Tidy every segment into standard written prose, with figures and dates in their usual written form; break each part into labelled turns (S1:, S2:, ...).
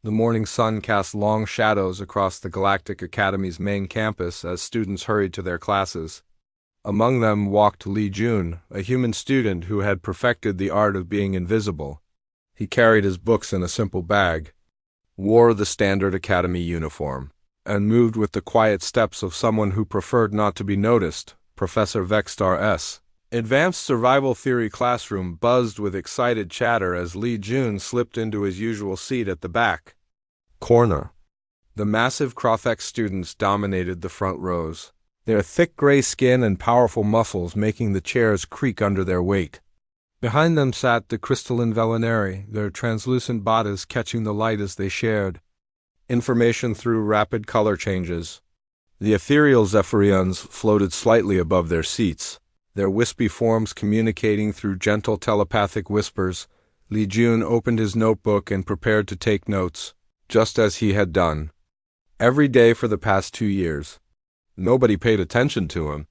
S1: The morning sun cast long shadows across the Galactic Academy's main campus as students hurried to their classes. Among them walked Li Jun, a human student who had perfected the art of being invisible. He carried his books in a simple bag, wore the standard academy uniform, and moved with the quiet steps of someone who preferred not to be noticed. Professor Vexstar S. Advanced Survival Theory classroom buzzed with excited chatter as Li Jun slipped into his usual seat at the back corner. The massive Crofex students dominated the front rows, their thick gray skin and powerful muscles making the chairs creak under their weight. Behind them sat the crystalline Velinari, their translucent bodies catching the light as they shared information through rapid color changes. The ethereal Zephyrians floated slightly above their seats, their wispy forms communicating through gentle telepathic whispers. Li Jun opened his notebook and prepared to take notes, just as he had done every day for the past 2 years. Nobody paid attention to him.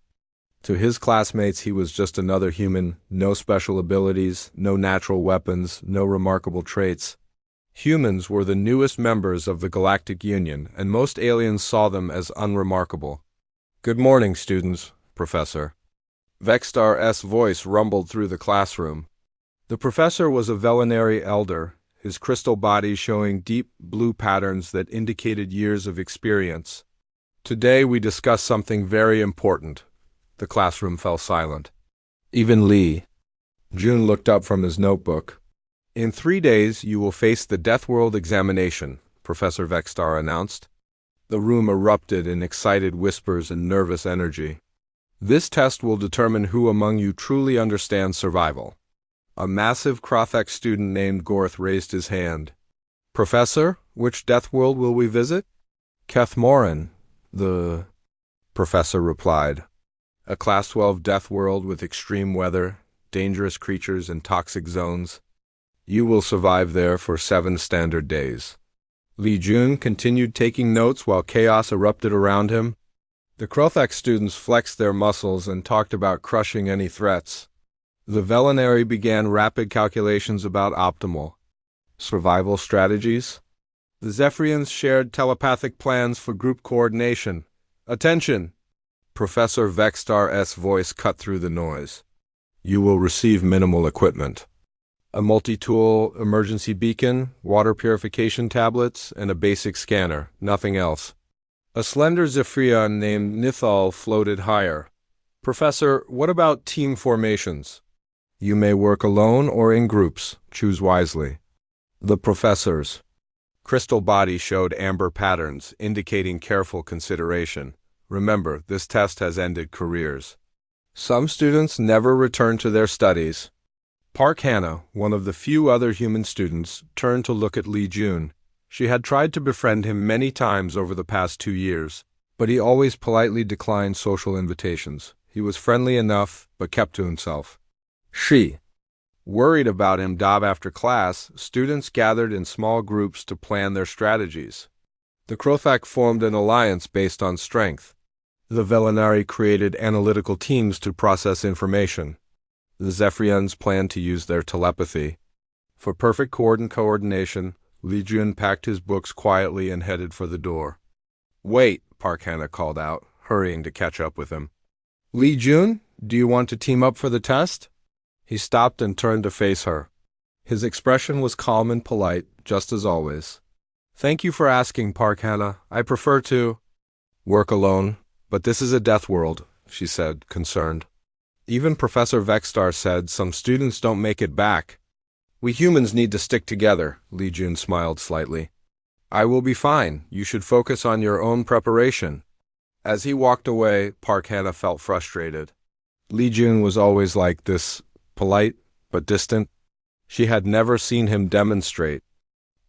S1: To his classmates, he was just another human, no special abilities, no natural weapons, no remarkable traits. Humans were the newest members of the Galactic Union, and most aliens saw them as unremarkable. "Good morning, students, Professor." Vexstar S. voice rumbled through the classroom. The professor was a Velinari elder, his crystal body showing deep blue patterns that indicated years of experience. "Today we discuss something very important." The classroom fell silent. Even Li Jun looked up from his notebook. "In 3 days you will face the Deathworld examination," Professor Vexstar announced. The room erupted in excited whispers and nervous energy. "This test will determine who among you truly understands survival." A massive Crofex student named Gorth raised his hand. "Professor, which Deathworld will we visit?" "Kethmoran," the professor replied. "A Class 12 Deathworld with extreme weather, dangerous creatures, and toxic zones. You will survive there for 7 standard days." Li Jun continued taking notes while chaos erupted around him. The Crofex students flexed their muscles and talked about crushing any threats. The Velinari began rapid calculations about optimal survival strategies. The Zephyrians shared telepathic plans for group coordination. "Attention!" Professor Vexstar S. voice cut through the noise. "You will receive minimal equipment. A multi-tool emergency beacon, water purification tablets, and a basic scanner, nothing else." A slender Zephyrian named Nithal floated higher. "Professor, what about team formations?" "You may work alone or in groups. Choose wisely." The professor's crystal body showed amber patterns, indicating careful consideration. "Remember, this test has ended careers." Some students never returned to their studies. Park Hannah, one of the few other human students, turned to look at Li Jun. She had tried to befriend him many times over the past 2 years, but he always politely declined social invitations. He was friendly enough, but kept to himself. She worried about him. After class, students gathered in small groups to plan their strategies. The Crofex formed an alliance based on strength. The Velinari created analytical teams to process information. The Zephyrians planned to use their telepathy. For perfect coordination, Li Jun packed his books quietly and headed for the door. "Wait," Park Hannah called out, hurrying to catch up with him. "Li Jun, do you want to team up for the test?" He stopped and turned to face her. His expression was calm and polite, just as always. "Thank you for asking, Park Hannah. I prefer to work alone, but this is a death world," she said, concerned. Even Professor Vexstar said some students don't make it back. "We humans need to stick together," Li Jun smiled slightly. "I will be fine. You should focus on your own preparation." As he walked away, Park Hannah felt frustrated. Li Jun was always like this, polite but distant. She had never seen him demonstrate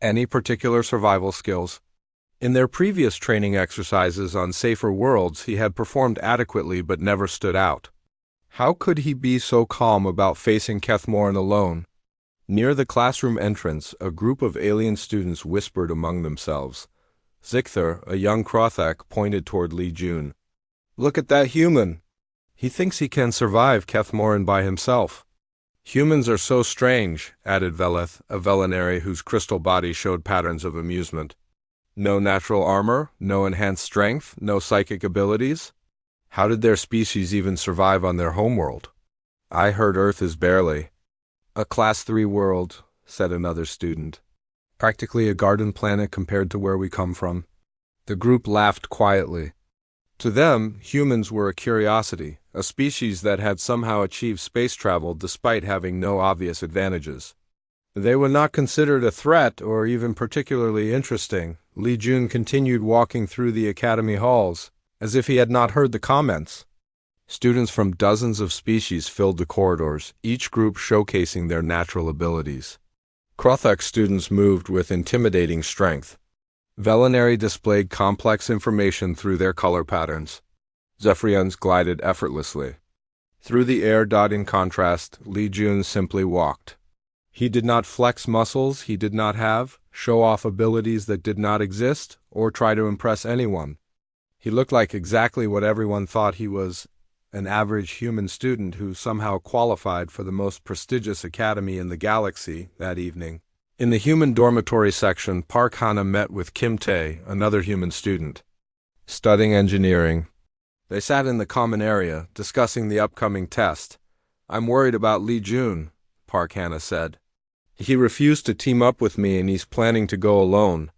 S1: any particular survival skills. In their previous training exercises on safer worlds, he had performed adequately but never stood out. How could he be so calm about facing Kethmoran alone? Near the classroom entrance, a group of alien students whispered among themselves. Zichther, a young Crofex, pointed toward Li Jun. "Look at that human. He thinks he can survive Kethmoran by himself." Humans are so strange, added Veleth, a Velinary whose crystal body showed patterns of amusement. No natural armor, no enhanced strength, no psychic abilities? How did their species even survive on their homeworld? I heard Earth is barely a Class 3 world, said another student. Practically a garden planet compared to where we come from. The group laughed quietly. To them, humans were a curiosity, a species that had somehow achieved space travel despite having no obvious advantages. They were not considered a threat or even particularly interesting. Li Jun continued walking through the academy halls, as if he had not heard the comments. Students from dozens of species filled the corridors, each group showcasing their natural abilities. Krothek students moved with intimidating strength. Velinary displayed complex information through their color patterns. Zephyrians glided effortlessly. Through the air. In contrast, Li Jun simply walked. He did not flex muscles he did not have, show off abilities that did not exist, or try to impress anyone. He looked like exactly what everyone thought he was, an average human student who somehow qualified for the most prestigious academy in the galaxy that evening. In the human dormitory section, Park Hana met with Kim Tae, another human student, studying engineering. They sat in the common area, discussing the upcoming test. I'm worried about Li Jun, Park Hana said. He refused to team up with me and he's planning to go alone.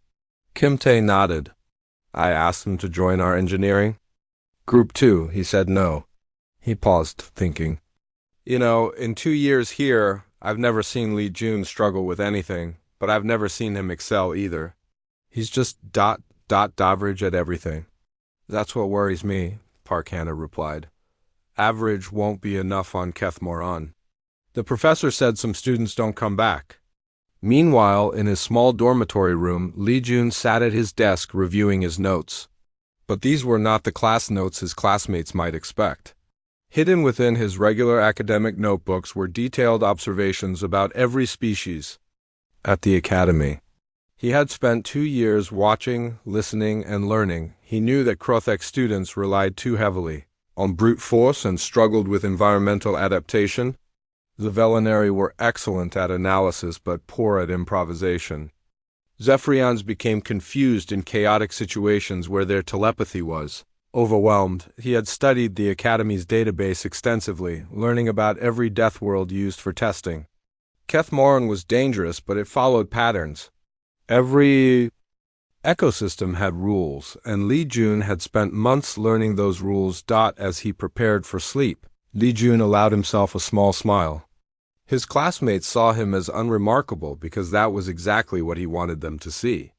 S1: Kim Tae nodded. I asked him to join our engineering. Group 2, he said no. He paused, thinking. In 2 years here, I've never seen Li Jun struggle with anything, but I've never seen him excel either. He's just average at everything. That's what worries me, Park Hana replied. Average won't be enough on Kethmoran. The professor said some students don't come back. Meanwhile, in his small dormitory room, Li Jun sat at his desk reviewing his notes. But these were not the class notes his classmates might expect. Hidden within his regular academic notebooks were detailed observations about every species at the academy. He had spent 2 years watching, listening, and learning. He knew that Krothek students relied too heavily on brute force and struggled with environmental adaptation. The Velinary were excellent at analysis but poor at improvisation. Zephyrians became confused in chaotic situations where their telepathy was overwhelmed. He had studied the Academy's database extensively, learning about every deathworld used for testing. Kethmoran was dangerous, but it followed patterns. Every ecosystem had rules, and Li Jun had spent months learning those rules. As he prepared for sleep, Li Jun allowed himself a small smile. His classmates saw him as unremarkable because that was exactly what he wanted them to see.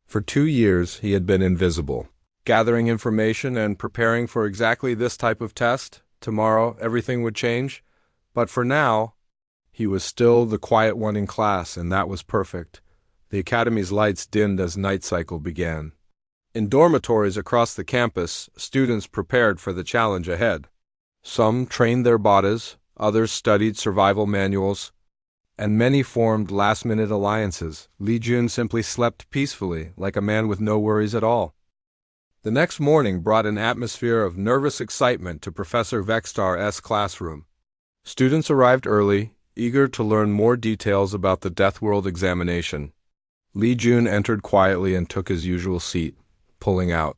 S1: For 2 years, he had been invisible, gathering information and preparing for exactly this type of test. Tomorrow, everything would change. But for now, he was still the quiet one in class, and that was perfect. The academy's lights dimmed as night cycle began. In dormitories across the campus, students prepared for the challenge ahead. Some trained their bodies, others studied survival manuals, and many formed last-minute alliances. Li Jun simply slept peacefully, like a man with no worries at all. The next morning brought an atmosphere of nervous excitement to Professor Vextar's classroom. Students arrived early, eager to learn more details about the Deathworld examination. Li Jun entered quietly and took his usual seat, pulling out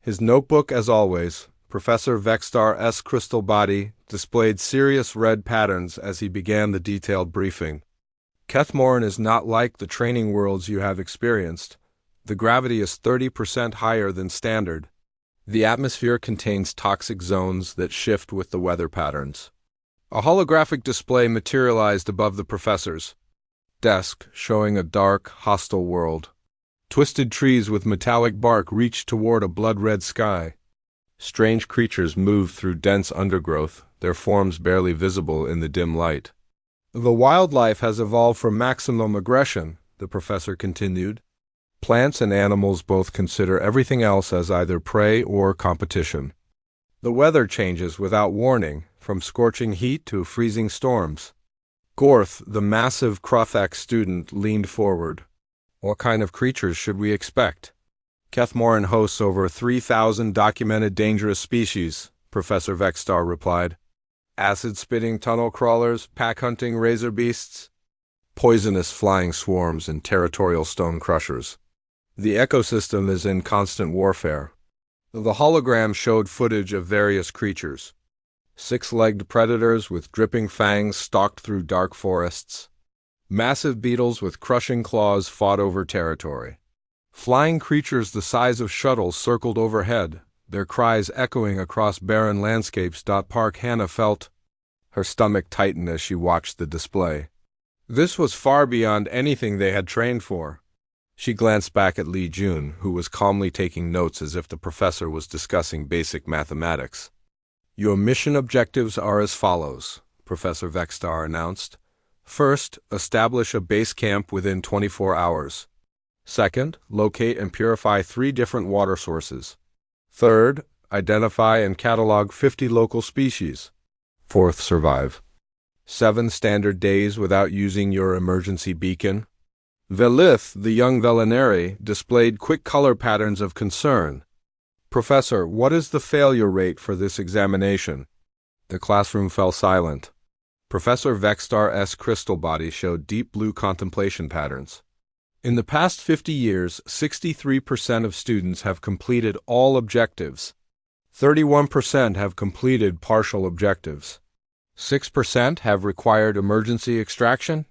S1: his notebook. As always, Professor Vextar's crystal body displayed serious red patterns as he began the detailed briefing. Kethmoran is not like the training worlds you have experienced. The gravity is 30% higher than standard. The atmosphere contains toxic zones that shift with the weather patterns. A holographic display materialized above the professor's desk, showing a dark, hostile world. Twisted trees with metallic bark reached toward a blood-red sky. Strange creatures moved through dense undergrowth, their forms barely visible in the dim light. The wildlife has evolved for maximum aggression, the professor continued. Plants and animals both consider everything else as either prey or competition. The weather changes without warning, from scorching heat to freezing storms. Gorth, the massive Krothek student, leaned forward. What kind of creatures should we expect? Kethmoran hosts over 3,000 documented dangerous species, Professor Vextar replied. acid-spitting tunnel crawlers, pack-hunting razor beasts, poisonous flying swarms, and territorial stone crushers. The ecosystem is in constant warfare. The hologram showed footage of various creatures. Six-legged predators with dripping fangs stalked through dark forests. Massive beetles with crushing claws fought over territory. Flying creatures the size of shuttles circled overhead, their cries echoing across barren landscapes. Park Hannah felt her stomach tighten as she watched the display. This was far beyond anything they had trained for. She glanced back at Li Jun, who was calmly taking notes as if the professor was discussing basic mathematics. Your mission objectives are as follows, Professor Vextar announced. First, establish a base camp within 24 hours. Second, locate and purify 3 different water sources. Third, identify and catalog 50 local species. Fourth, survive 7 standard days without using your emergency beacon. Velith, the young Velinari, displayed quick color patterns of concern. Professor, what is the failure rate for this examination? The classroom fell silent. Professor Vextar's crystal body showed deep blue contemplation patterns. In the past 50 years, 63% of students have completed all objectives. 31% have completed partial objectives. 6% have required emergency extraction.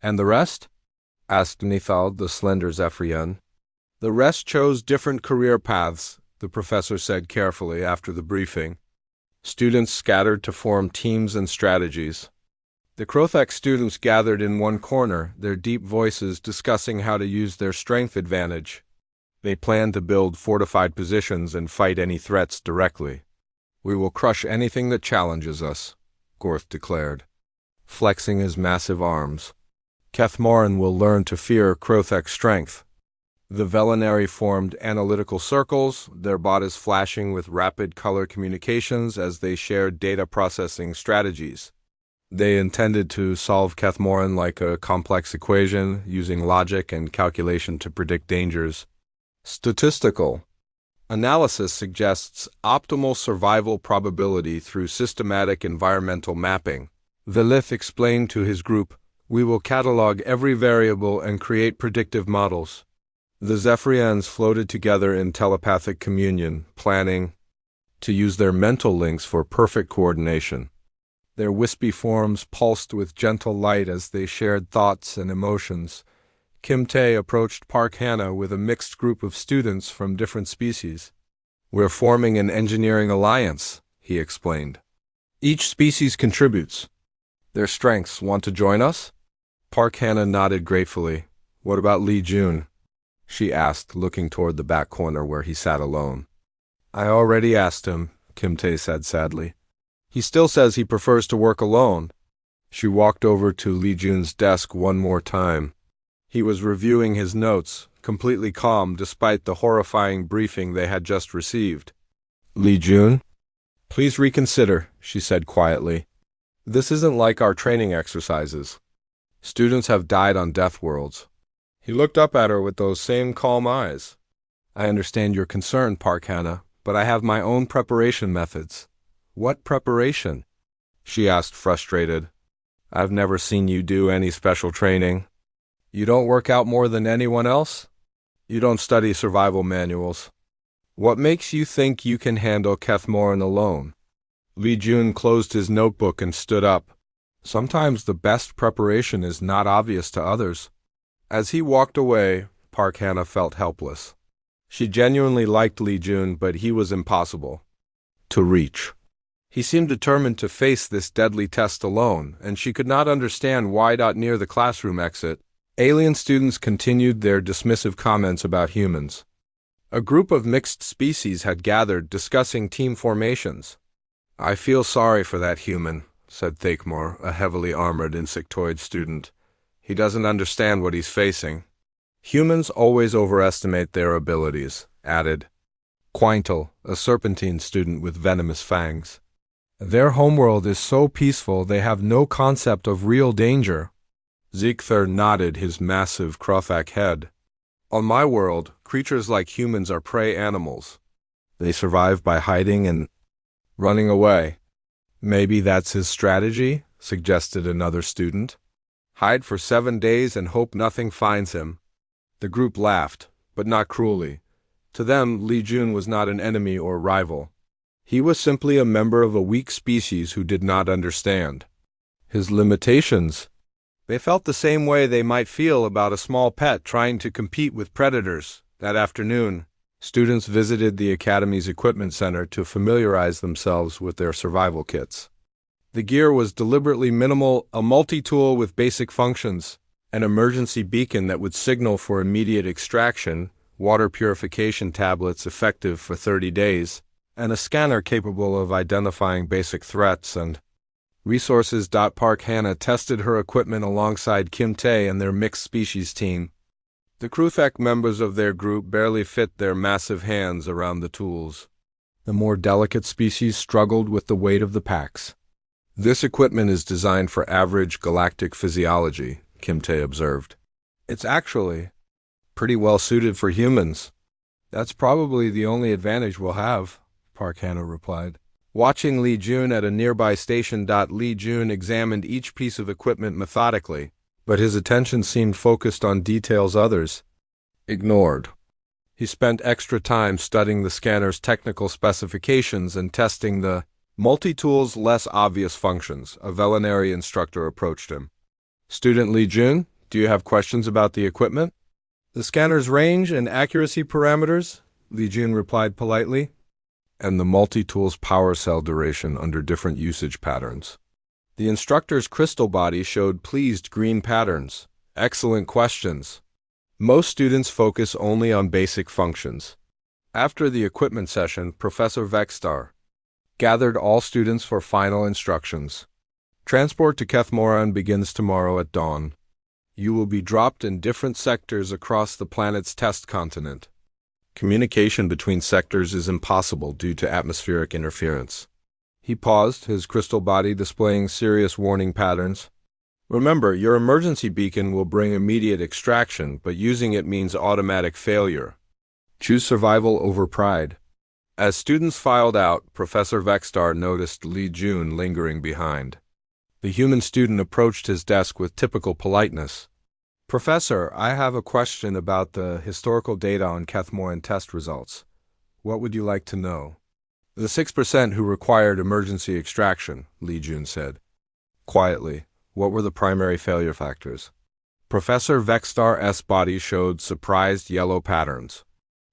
S1: And the rest? Asked Nithald, the slender Zephyrian. The rest chose different career paths, the professor said carefully after the briefing. Students scattered to form teams and strategies. The Krothek students gathered in one corner, their deep voices discussing how to use their strength advantage. They planned to build fortified positions and fight any threats directly. We will crush anything that challenges us, Gorth declared, flexing his massive arms. Kethmorin will learn to fear Krothek's strength. The Velinari formed analytical circles, their bodies flashing with rapid color communications as they shared data processing strategies. They intended to solve Kethmorin like a complex equation, using logic and calculation to predict dangers. Statistical analysis suggests optimal survival probability through systematic environmental mapping. Velith explained to his group, we will catalog every variable and create predictive models. The Zephyrians floated together in telepathic communion, planning to use their mental links for perfect coordination. Their wispy forms pulsed with gentle light as they shared thoughts and emotions. Kim Tae approached Park Hannah with a mixed group of students from different species. We're forming an engineering alliance, he explained. Each species contributes their strengths. Want to join us? Park Hannah nodded gratefully. What about Li Jun? She asked, looking toward the back corner where he sat alone. I already asked him, Kim Tae said sadly. He still says he prefers to work alone. She walked over to Li Jun's desk one more time. He was reviewing his notes, completely calm despite the horrifying briefing they had just received. Li Jun? Please reconsider, she said quietly. This isn't like our training exercises. Students have died on Deathworlds. He looked up at her with those same calm eyes. I understand your concern, Park Hannah, but I have my own preparation methods. What preparation? She asked, frustrated. I've never seen you do any special training. You don't work out more than anyone else? You don't study survival manuals. What makes you think you can handle Kethmorin alone? Li Jun closed his notebook and stood up. Sometimes the best preparation is not obvious to others. As he walked away, Park Hannah felt helpless. She genuinely liked Li Jun, but he was impossible to reach. He seemed determined to face this deadly test alone, and she could not understand why. Near the classroom exit, alien students continued their dismissive comments about humans. A group of mixed species had gathered, discussing team formations. I feel sorry for that human, said Thakemore, a heavily armored insectoid student. He doesn't understand what he's facing. Humans always overestimate their abilities, added Quintal, a serpentine student with venomous fangs. Their homeworld is so peaceful they have no concept of real danger. Ziegther nodded his massive Krothak head. On my world, creatures like humans are prey animals. They survive by hiding and running away. Maybe that's his strategy, suggested another student. Hide for 7 days and hope nothing finds him. The group laughed, but not cruelly. To them, Li Jun was not an enemy or rival. He was simply a member of a weak species who did not understand his limitations. They felt the same way they might feel about a small pet trying to compete with predators. That afternoon, students visited the Academy's equipment center to familiarize themselves with their survival kits. The gear was deliberately minimal, a multi-tool with basic functions, an emergency beacon that would signal for immediate extraction, water purification tablets effective for 30 days, and a scanner capable of identifying basic threats and resources. Park Hannah tested her equipment alongside Kim Tae and their mixed species team. The crewtech members of their group barely fit their massive hands around the tools. The more delicate species struggled with the weight of the packs. This equipment is designed for average galactic physiology, Kim Tae observed. It's actually pretty well suited for humans. That's probably the only advantage we'll have, Park Hannah replied. Watching Li Jun at a nearby station. Li Jun examined each piece of equipment methodically, but his attention seemed focused on details others ignored. He spent extra time studying the scanner's technical specifications and testing the multi-tool's less obvious functions. A veterinary instructor approached him. Student Li Jun, do you have questions about the equipment? The scanner's range and accuracy parameters, Li Jun replied politely, and the multi-tool's power cell duration under different usage patterns. The instructor's crystal body showed pleased green patterns. Excellent questions. Most students focus only on basic functions. After the equipment session, Professor Vextar gathered all students for final instructions. Transport to Kethmoran begins tomorrow at dawn. You will be dropped in different sectors across the planet's test continent. Communication between sectors is impossible due to atmospheric interference. He paused, his crystal body displaying serious warning patterns. Remember, your emergency beacon will bring immediate extraction, but using it means automatic failure. Choose survival over pride. As students filed out, Professor Vextar noticed Li Jun lingering behind. The human student approached his desk with typical politeness. Professor, I have a question about the historical data on Kethmoran test results. What would you like to know? The 6% who required emergency extraction, Li Jun said. Quietly, what were the primary failure factors? Professor Vextar's body showed surprised yellow patterns.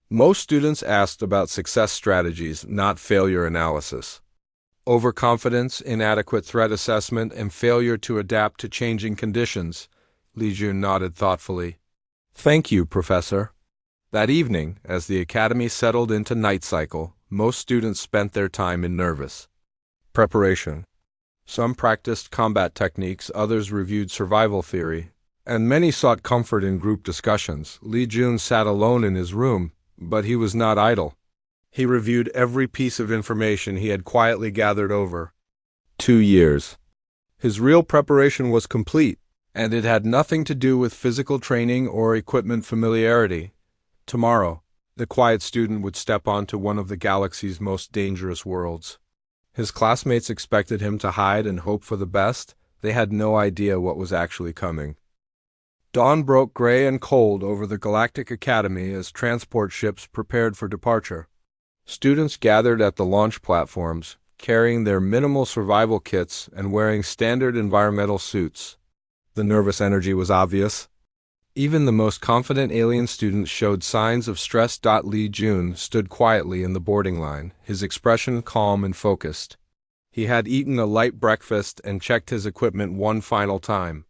S1: Most students asked about success strategies, not failure analysis. Overconfidence, inadequate threat assessment, and failure to adapt to changing conditions. Li Jun nodded thoughtfully. Thank you, Professor. That evening, as the academy settled into night cycle, most students spent their time in nervous preparation. Some practiced combat techniques, others reviewed survival theory, and many sought comfort in group discussions. Li Jun sat alone in his room, but he was not idle. He reviewed every piece of information he had quietly gathered over 2 years. His real preparation was complete, and it had nothing to do with physical training or equipment familiarity. Tomorrow, the quiet student would step onto one of the galaxy's most dangerous worlds. His classmates expected him to hide and hope for the best. They had no idea what was actually coming. Dawn broke gray and cold over the Galactic Academy as transport ships prepared for departure. Students gathered at the launch platforms, carrying their minimal survival kits and wearing standard environmental suits. The nervous energy was obvious. Even the most confident alien students showed signs of stress. Li Jun stood quietly in the boarding line, his expression calm and focused. He had eaten a light breakfast and checked his equipment one final time,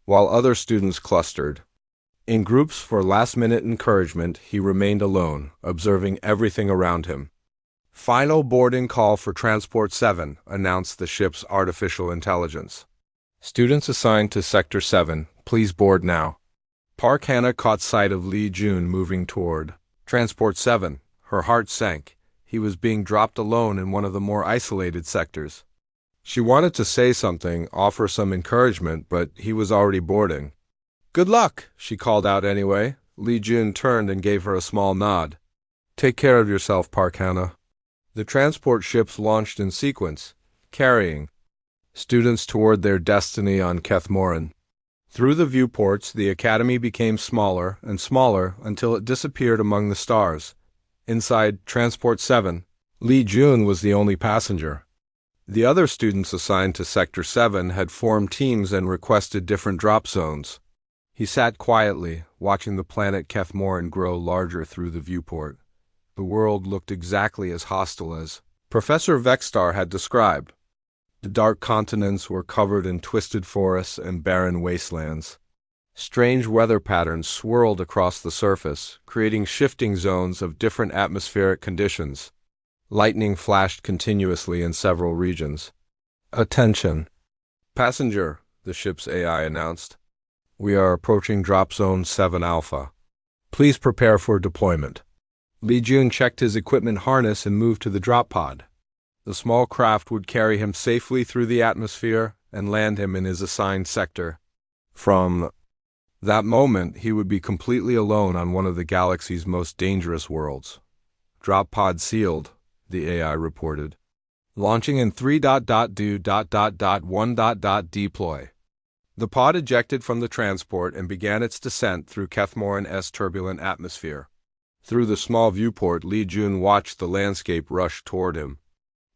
S1: while other students clustered. In groups for last-minute encouragement, he remained alone, observing everything around him. Final boarding call for Transport 7, announced the ship's artificial intelligence. Students assigned to Sector 7, please board now. Park Hannah caught sight of Li Jun moving toward Transport 7. Her heart sank. He was being dropped alone in one of the more isolated sectors. She wanted to say something, offer some encouragement, but he was already boarding. Good luck, she called out anyway. Li Jun turned and gave her a small nod. Take care of yourself, Park Hannah. The transport ships launched in sequence, carrying students toward their destiny on Kethmoran. Through the viewports, the academy became smaller and smaller until it disappeared among the stars. Inside Transport 7, Li Jun was the only passenger. The other students assigned to Sector 7 had formed teams and requested different drop zones. He sat quietly, watching the planet Kethmoran grow larger through the viewport. The world looked exactly as hostile as Professor Vexstar had described. The dark continents were covered in twisted forests and barren wastelands. Strange weather patterns swirled across the surface, creating shifting zones of different atmospheric conditions. Lightning flashed continuously in several regions. "Attention. Passenger," the ship's AI announced. "We are approaching Drop Zone 7 Alpha. Please prepare for deployment." Li Jun checked his equipment harness and moved to the drop pod. The small craft would carry him safely through the atmosphere and land him in his assigned sector. From that moment, he would be completely alone on one of the galaxy's most dangerous worlds. "Drop pod sealed," the AI reported. "Launching in 3.2.1.deploy." The pod ejected from the transport and began its descent through Kethmoran's turbulent atmosphere. Through the small viewport, Li Jun watched the landscape rush toward him.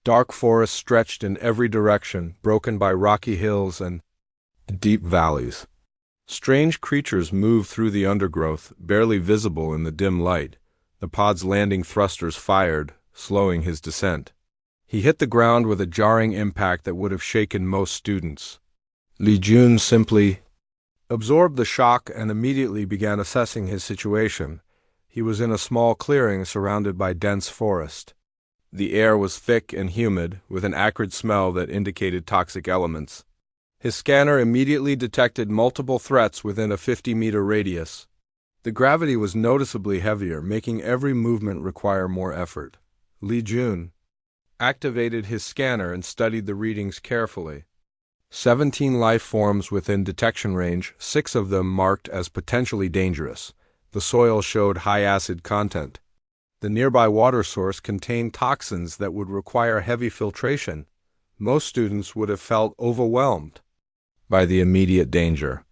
S1: Dark forests stretched in every direction, broken by rocky hills and deep valleys. Strange creatures moved through the undergrowth, barely visible in the dim light. The pod's landing thrusters fired, slowing his descent. He hit the ground with a jarring impact that would have shaken most students. Li Jun simply absorbed the shock and immediately began assessing his situation. He was in a small clearing surrounded by dense forest. The air was thick and humid, with an acrid smell that indicated toxic elements. His scanner immediately detected multiple threats within a 50-meter radius. The gravity was noticeably heavier, making every movement require more effort. Li Jun activated his scanner and studied the readings carefully. 17 life forms within detection range, 6 of them marked as potentially dangerous. The soil showed high acid content. The nearby water source contained toxins that would require heavy filtration. Most students would have felt overwhelmed by the immediate danger.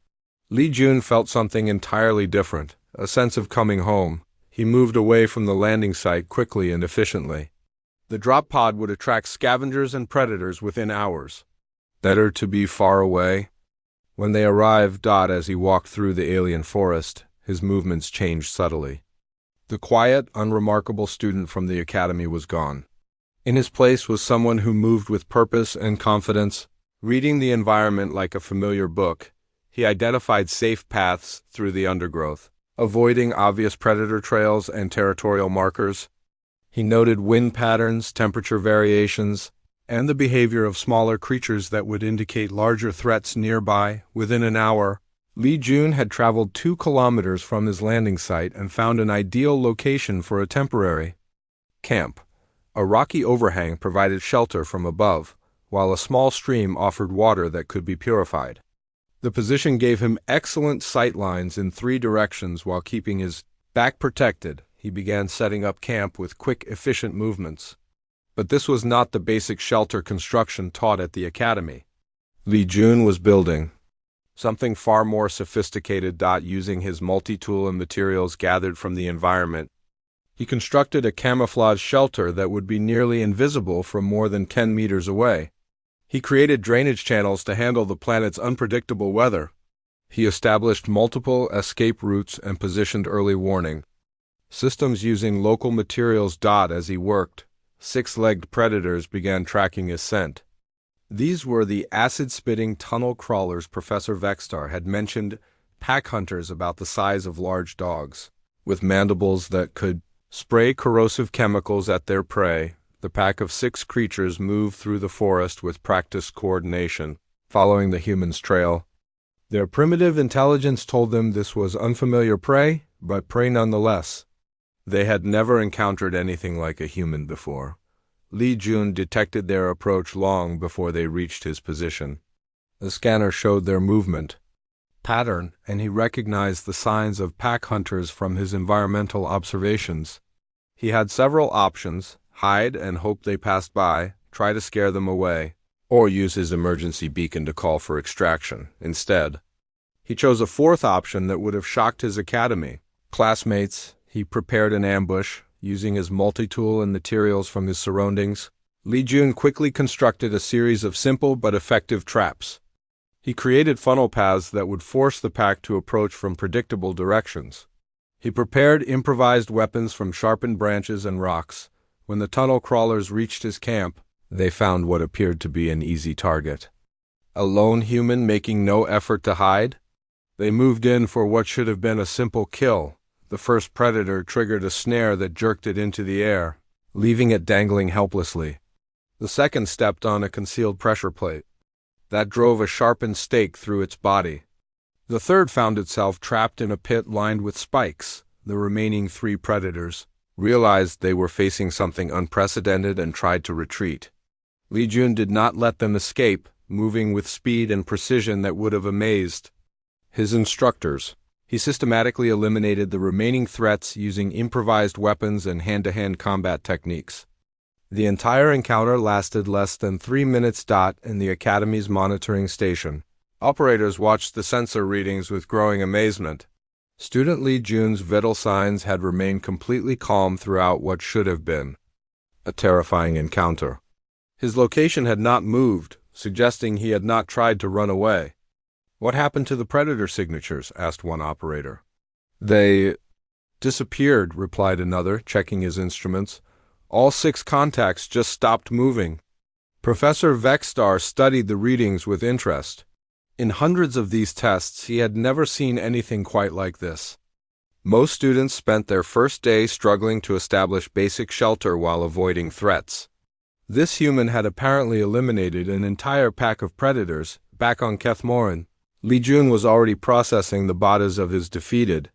S1: Li Jun felt something entirely different, a sense of coming home. He moved away from the landing site quickly and efficiently. The drop pod would attract scavengers and predators within hours. Better to be far away. When they arrived, as he walked through the alien forest, his movements changed subtly. The quiet, unremarkable student from the academy was gone. In his place was someone who moved with purpose and confidence, reading the environment like a familiar book. He identified safe paths through the undergrowth, avoiding obvious predator trails and territorial markers. He noted wind patterns, temperature variations, and the behavior of smaller creatures that would indicate larger threats nearby. Within an hour, Li Jun had traveled 2 kilometers from his landing site and found an ideal location for a temporary camp. A rocky overhang provided shelter from above, while a small stream offered water that could be purified. The position gave him excellent sight lines in 3 directions while keeping his back protected. He began setting up camp with quick, efficient movements. But this was not the basic shelter construction taught at the academy. Li Jun was building something far more sophisticated. Using his multi-tool and materials gathered from the environment, he constructed a camouflage shelter that would be nearly invisible from more than 10 meters away. He created drainage channels to handle the planet's unpredictable weather. He established multiple escape routes and positioned early warning systems using local materials. As he worked, 6-legged predators began tracking his scent. These were the acid-spitting tunnel crawlers Professor Vexstar had mentioned, pack hunters about the size of large dogs, with mandibles that could spray corrosive chemicals at their prey. The pack of 6 creatures moved through the forest with practiced coordination, following the human's trail. Their primitive intelligence told them this was unfamiliar prey, but prey nonetheless. They had never encountered anything like a human before. Li Jun detected their approach long before they reached his position. The scanner showed their movement pattern, and he recognized the signs of pack hunters from his environmental observations. He had several options: hide and hope they passed by, try to scare them away, or use his emergency beacon to call for extraction. Instead, he chose a fourth option that would have shocked his academy. Classmates, he prepared an ambush, using his multi-tool and materials from his surroundings. Li Jun quickly constructed a series of simple but effective traps. He created funnel paths that would force the pack to approach from predictable directions. He prepared improvised weapons from sharpened branches and rocks. When the tunnel crawlers reached his camp, they found what appeared to be an easy target. A lone human making no effort to hide? They moved in for what should have been a simple kill. The first predator triggered a snare that jerked it into the air, leaving it dangling helplessly. The second stepped on a concealed pressure plate that drove a sharpened stake through its body. The third found itself trapped in a pit lined with spikes. The remaining three predators realized they were facing something unprecedented and tried to retreat. Li Jun did not let them escape, moving with speed and precision that would have amazed his instructors. He systematically eliminated the remaining threats using improvised weapons and hand-to-hand combat techniques. The entire encounter lasted less than 3 minutes. In the Academy's monitoring station, operators watched the sensor readings with growing amazement. Student Li Jun's vital signs had remained completely calm throughout what should have been a terrifying encounter. His location had not moved, suggesting he had not tried to run away. "What happened to the predator signatures?" asked one operator. "They disappeared," replied another, checking his instruments. "All 6 contacts just stopped moving." Professor Vexstar studied the readings with interest. In hundreds of these tests, he had never seen anything quite like this. Most students spent their first day struggling to establish basic shelter while avoiding threats. This human had apparently eliminated an entire pack of predators. Back on Kethmoran, Li Jun was already processing the bodies of his defeated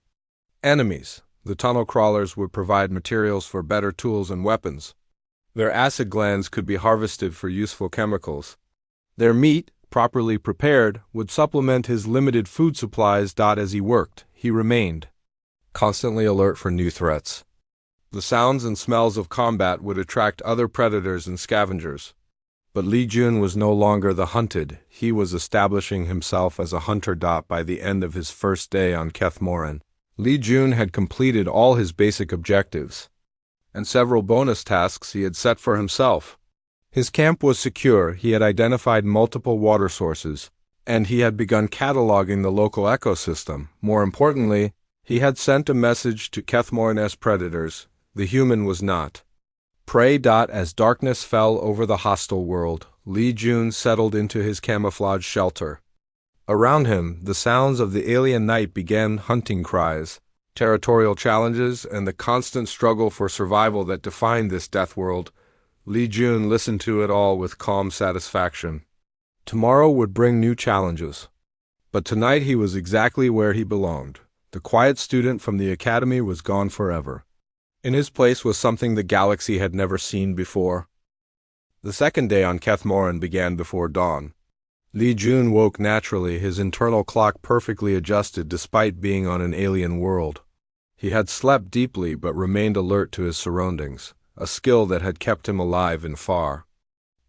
S1: enemies. The tunnel crawlers would provide materials for better tools and weapons. Their acid glands could be harvested for useful chemicals. Their meat, properly prepared, would supplement his limited food supplies. As he worked, he remained constantly alert for new threats. The sounds and smells of combat would attract other predators and scavengers. But Li Jun was no longer the hunted. He was establishing himself as a hunter. By the end of his first day on Kethmoran, Li Jun had completed all his basic objectives and several bonus tasks he had set for himself. His camp was secure, he had identified multiple water sources, and he had begun cataloging the local ecosystem. More importantly, he had sent a message to Kethmoran's predators. The human was not prey. As darkness fell over the hostile world, Li Jun settled into his camouflage shelter. Around him, the sounds of the alien night began: hunting cries, territorial challenges, and the constant struggle for survival that defined this death world. Li Jun listened to it all with calm satisfaction. Tomorrow would bring new challenges. But tonight he was exactly where he belonged. The quiet student from the academy was gone forever. In his place was something the galaxy had never seen before. The second day on Kethmoran began before dawn. Li Jun woke naturally, his internal clock perfectly adjusted despite being on an alien world. He had slept deeply but remained alert to his surroundings, a skill that had kept him alive in far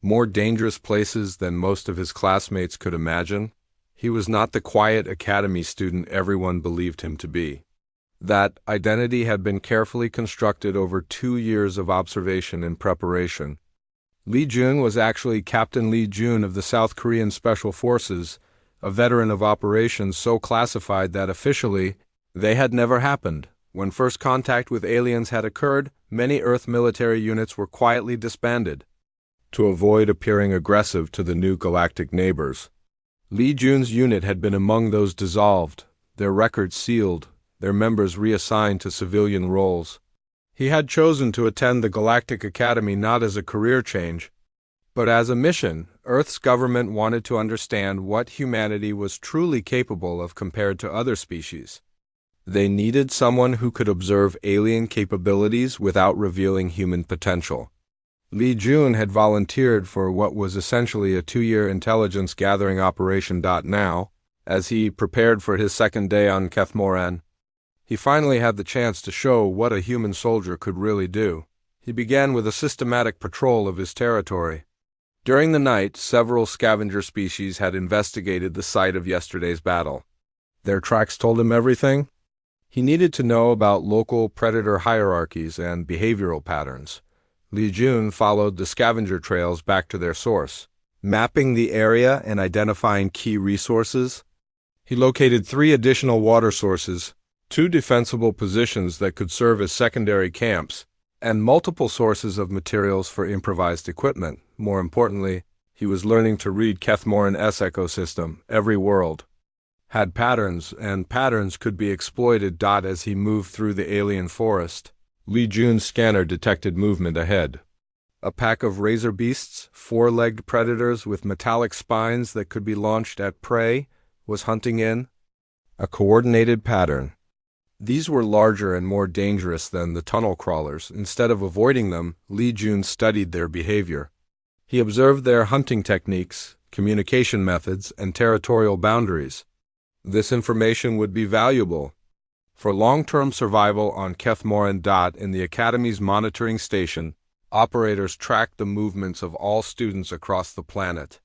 S1: more dangerous places than most of his classmates could imagine. He was not the quiet academy student everyone believed him to be. That identity had been carefully constructed over 2 years of observation and preparation. Li Jun was actually Captain Li Jun of the South Korean Special Forces, a veteran of operations so classified that officially they had never happened. When first contact with aliens had occurred, many Earth military units were quietly disbanded to avoid appearing aggressive to the new galactic neighbors. Li Jun's unit had been among those dissolved, their records sealed, their members reassigned to civilian roles. He had chosen to attend the Galactic Academy not as a career change, but as a mission. Earth's government wanted to understand what humanity was truly capable of compared to other species. They needed someone who could observe alien capabilities without revealing human potential. Li Jun had volunteered for what was essentially a 2-year intelligence gathering operation. Now, as he prepared for his second day on Kethmoran, he finally had the chance to show what a human soldier could really do. He began with a systematic patrol of his territory. During the night, several scavenger species had investigated the site of yesterday's battle. Their tracks told him everything he needed to know about local predator hierarchies and behavioral patterns. Li Jun followed the scavenger trails back to their source, mapping the area and identifying key resources. He located 3 additional water sources, 2 defensible positions that could serve as secondary camps, and multiple sources of materials for improvised equipment. More importantly, he was learning to read Kethmoran's ecosystem. Every world had patterns, and patterns could be exploited. As he moved through the alien forest, Li Jun's scanner detected movement ahead. A pack of razor beasts, 4-legged predators with metallic spines that could be launched at prey, was hunting in a coordinated pattern. These were larger and more dangerous than the tunnel crawlers. Instead of avoiding them, Li Jun studied their behavior. He observed their hunting techniques, communication methods, and territorial boundaries. This information would be valuable for long-term survival on Kethmoran. In the Academy's monitoring station, operators tracked the movements of all students across the planet.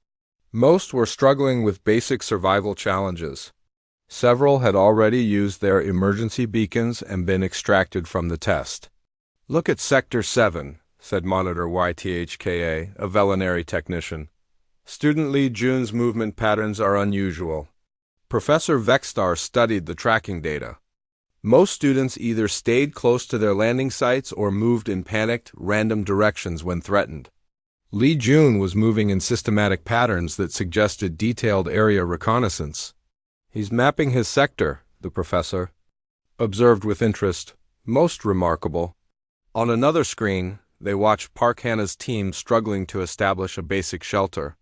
S1: Most were struggling with basic survival challenges. Several had already used their emergency beacons and been extracted from the test. "Look at Sector 7, said Monitor YTHKA, a veterinary technician. "Student Li Jun's movement patterns are unusual." Professor Vexstar studied the tracking data. Most students either stayed close to their landing sites or moved in panicked, random directions when threatened. Li Jun was moving in systematic patterns that suggested detailed area reconnaissance. "He's mapping his sector," the professor observed with interest. "Most remarkable." On another screen, they watched Park Hannah's team struggling to establish a basic shelter.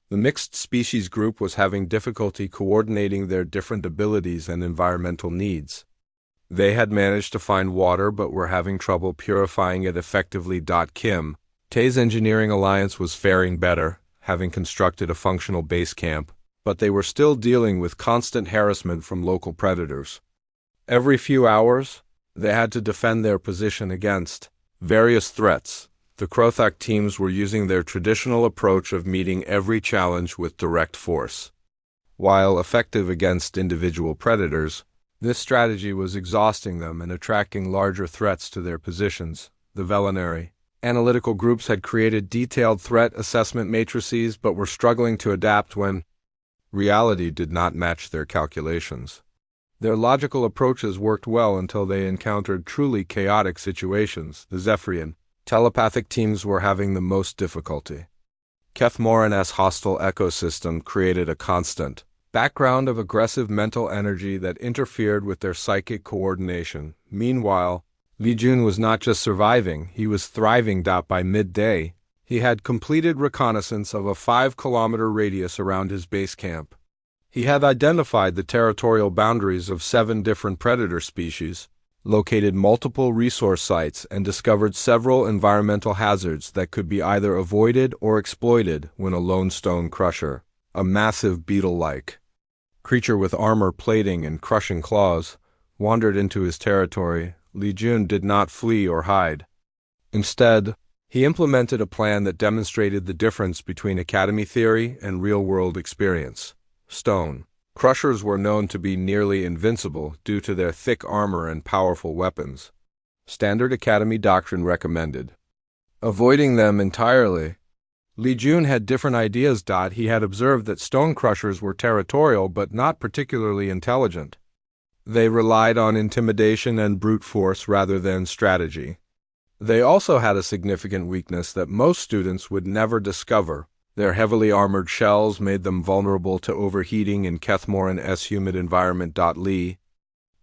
S1: The mixed species group was having difficulty coordinating their different abilities and environmental needs. They had managed to find water but were having trouble purifying it effectively. Kim Tae's engineering alliance was faring better, having constructed a functional base camp, but they were still dealing with constant harassment from local predators. Every few hours, they had to defend their position against various threats. The Krothak teams were using their traditional approach of meeting every challenge with direct force. While effective against individual predators, this strategy was exhausting them and attracting larger threats to their positions. The veterinary analytical groups had created detailed threat assessment matrices but were struggling to adapt when reality did not match their calculations. Their logical approaches worked well until they encountered truly chaotic situations. The Zephyrian telepathic teams were having the most difficulty. Kethmoran's hostile ecosystem created a constant background of aggressive mental energy that interfered with their psychic coordination. Meanwhile, Li Jun was not just surviving, he was thriving. By midday, he had completed reconnaissance of a 5-kilometer radius around his base camp. He had identified the territorial boundaries of 7 different predator species, located multiple resource sites, and discovered several environmental hazards that could be either avoided or exploited when a lone stone crusher, a massive beetle-like creature with armor plating and crushing claws, wandered into his territory. Li Jun did not flee or hide. Instead, he implemented a plan that demonstrated the difference between academy theory and real-world experience. Stone crushers were known to be nearly invincible due to their thick armor and powerful weapons. Standard academy doctrine recommended avoiding them entirely. Li Jun had different ideas. He had observed that stone crushers were territorial but not particularly intelligent. They relied on intimidation and brute force rather than strategy. They also had a significant weakness that most students would never discover. Their heavily armored shells made them vulnerable to overheating in Kethmoran's humid environment. Li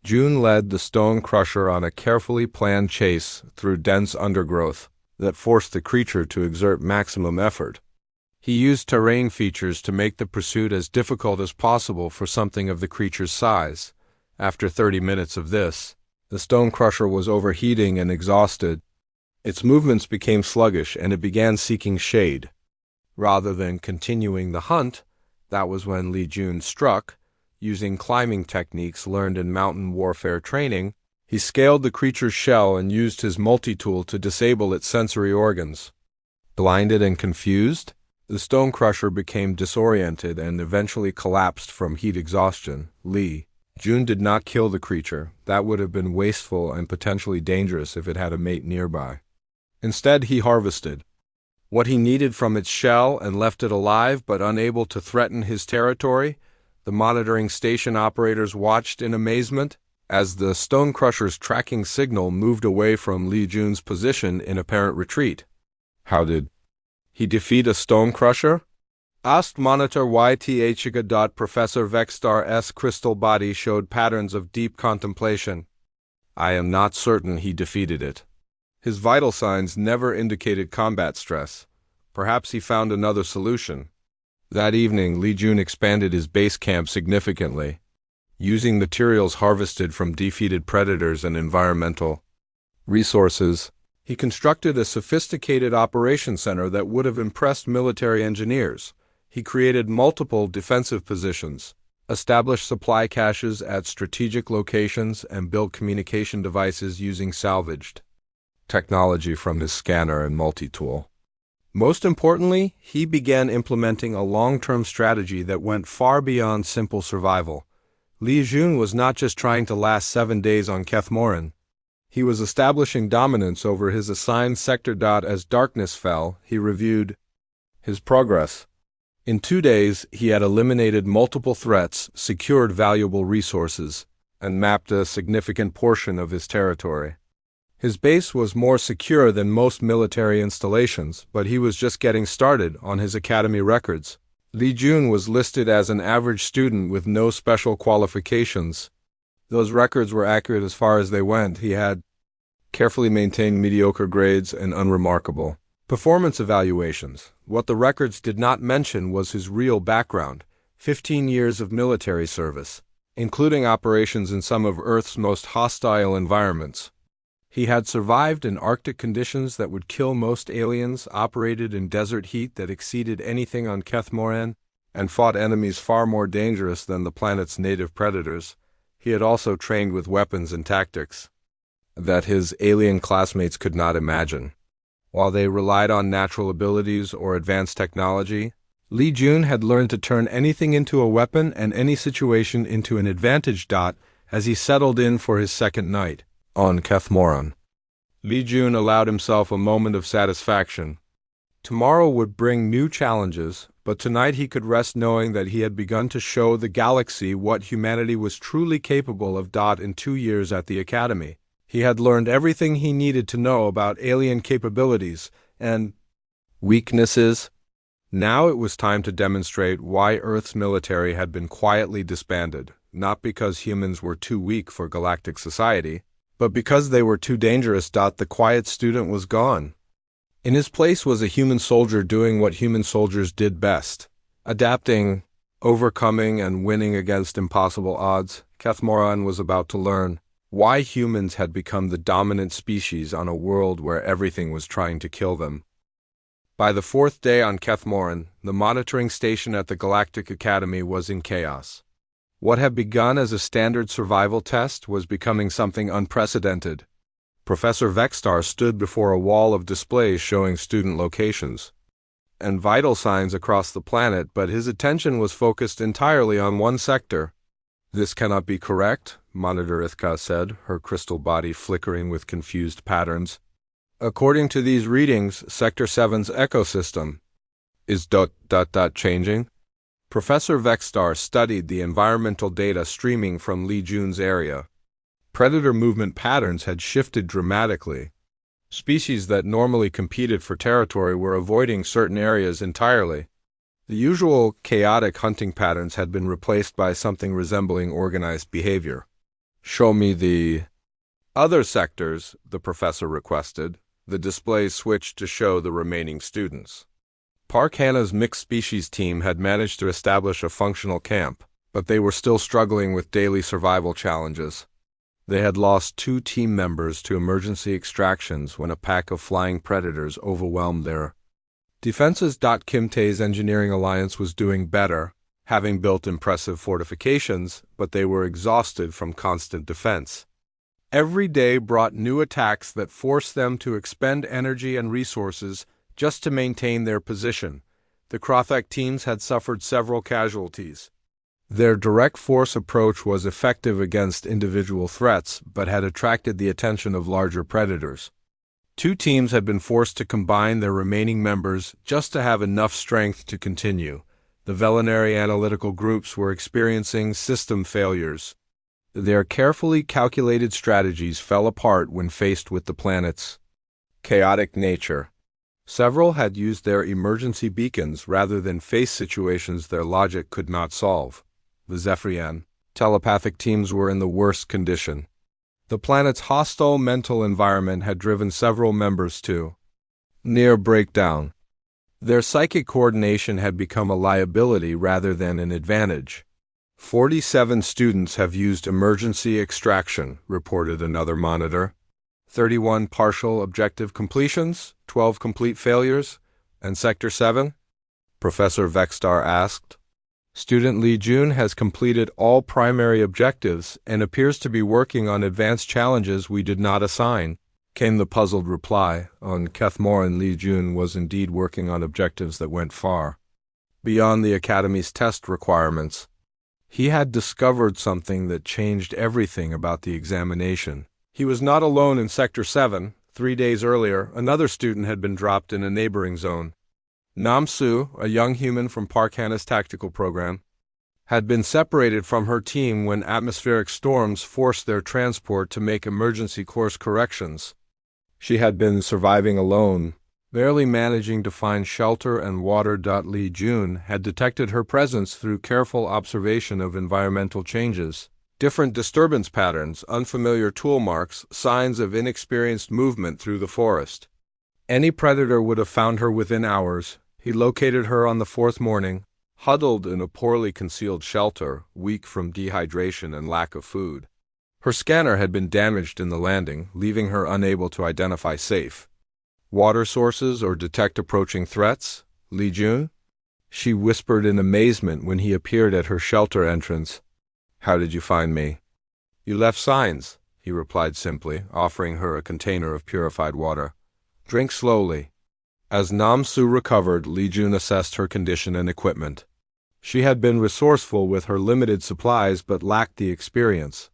S1: Jun led the stone crusher on a carefully planned chase through dense undergrowth that forced the creature to exert maximum effort. He used terrain features to make the pursuit as difficult as possible for something of the creature's size. After 30 minutes of this, the stone crusher was overheating and exhausted. Its movements became sluggish and it began seeking shade. Rather than continuing the hunt, that was when Li Jun struck. Using climbing techniques learned in mountain warfare training, he scaled the creature's shell and used his multi-tool to disable its sensory organs. Blinded and confused, The stone crusher became disoriented and eventually collapsed from heat exhaustion. Lee Jun did not kill the creature. That would have been wasteful and potentially dangerous if it had a mate nearby. Instead, he harvested what he needed from its shell and left it alive but unable to threaten his territory. The monitoring station operators watched in amazement as the stone crusher's tracking signal moved away from Lee Jun's position in apparent retreat. How did he defeat a stone crusher? Asked Monitor YTH. Professor Vexstar's crystal body showed patterns of deep contemplation. I am not certain he defeated it. His vital signs never indicated combat stress. Perhaps he found another solution. That evening, Lee Jun expanded his base camp significantly. Using materials harvested from defeated predators and environmental resources, he constructed a sophisticated operations center that would have impressed military engineers. He created multiple defensive positions, established supply caches at strategic locations, and built communication devices using salvaged technology from his scanner and multi-tool. Most importantly, he began implementing a long-term strategy that went far beyond simple survival. Lee Jun was not just trying to last 7 days on Kethmoran. He was establishing dominance over his assigned sector. As darkness fell, he reviewed his progress. In 2 days, he had eliminated multiple threats, secured valuable resources, and mapped a significant portion of his territory. His base was more secure than most military installations, but he was just getting started on his academy records. Lee Jun was listed as an average student with no special qualifications. Those records were accurate as far as they went. He had carefully maintained mediocre grades and unremarkable performance evaluations. What the records did not mention was his real background: 15 years of military service, including operations in some of Earth's most hostile environments. He had survived in Arctic conditions that would kill most aliens, operated in desert heat that exceeded anything on Kethmoran, and fought enemies far more dangerous than the planet's native predators. He had also trained with weapons and tactics that his alien classmates could not imagine. While they relied on natural abilities or advanced technology, Lee Jun had learned to turn anything into a weapon and any situation into an advantage. As he settled in for his second night on Kethmoran, Lee Jun allowed himself a moment of satisfaction. Tomorrow would bring new challenges, but tonight he could rest knowing that he had begun to show the galaxy what humanity was truly capable of. In 2 years at the Academy, he had learned everything he needed to know about alien capabilities and weaknesses. Now it was time to demonstrate why Earth's military had been quietly disbanded, not because humans were too weak for galactic society, but because they were too dangerous. The quiet student was gone. In his place was a human soldier doing what human soldiers did best: adapting, overcoming, and winning against impossible odds. Kethmoran was about to learn why humans had become the dominant species on a world where everything was trying to kill them. By the 4th day on Kethmoran, the monitoring station at the Galactic Academy was in chaos. What had begun as a standard survival test was becoming something unprecedented. Professor Vexstar stood before a wall of displays showing student locations and vital signs across the planet, but his attention was focused entirely on one sector. "This cannot be correct," Monitor Ithka said, her crystal body flickering with confused patterns. "According to these readings, Sector 7's ecosystem is changing." Professor Vexstar studied the environmental data streaming from Lee Jun's area. Predator movement patterns had shifted dramatically. Species that normally competed for territory were avoiding certain areas entirely. The usual chaotic hunting patterns had been replaced by something resembling organized behavior. "Show me the other sectors," the professor requested. The display switched to show the remaining students. Park Hannah's mixed species team had managed to establish a functional camp, but they were still struggling with daily survival challenges. They had lost 2 team members to emergency extractions when a pack of flying predators overwhelmed their defenses. Kimte's engineering alliance was doing better, having built impressive fortifications, but they were exhausted from constant defense. Every day brought new attacks that forced them to expend energy and resources just to maintain their position. The Krothek teams had suffered several casualties. Their direct force approach was effective against individual threats, but had attracted the attention of larger predators. Two teams had been forced to combine their remaining members just to have enough strength to continue. The Velinary analytical groups were experiencing system failures. Their carefully calculated strategies fell apart when faced with the planet's chaotic nature. Several had used their emergency beacons rather than face situations their logic could not solve. The Zephyrian telepathic teams were in the worst condition. The planet's hostile mental environment had driven several members to near breakdown. Their psychic coordination had become a liability rather than an advantage. 47 students have used emergency extraction, reported another monitor. 31 partial objective completions, 12 complete failures, and Sector 7? Professor Vexstar asked. Student Li Jun has completed all primary objectives and appears to be working on advanced challenges we did not assign, came the puzzled reply. On Kethmoran, Li Jun was indeed working on objectives that went far beyond the Academy's test requirements. He had discovered something that changed everything about the examination. He was not alone in Sector 7. 3 days earlier, another student had been dropped in a neighboring zone. Nam-Su, a young human from Park Hannah's tactical program, had been separated from her team when atmospheric storms forced their transport to make emergency course corrections. She had been surviving alone, barely managing to find shelter and water. Li Jun had detected her presence through careful observation of environmental changes. Different disturbance patterns, unfamiliar tool marks, signs of inexperienced movement through the forest. Any predator would have found her within hours. He located her on the fourth morning, huddled in a poorly concealed shelter, weak from dehydration and lack of food. Her scanner had been damaged in the landing, leaving her unable to identify safe water sources or detect approaching threats. Li Jun? She whispered in amazement when he appeared at her shelter entrance. How did you find me? You left signs, he replied simply, offering her a container of purified water. Drink slowly. As Nam-Su recovered, Li Jun assessed her condition and equipment. She had been resourceful with her limited supplies but lacked the experience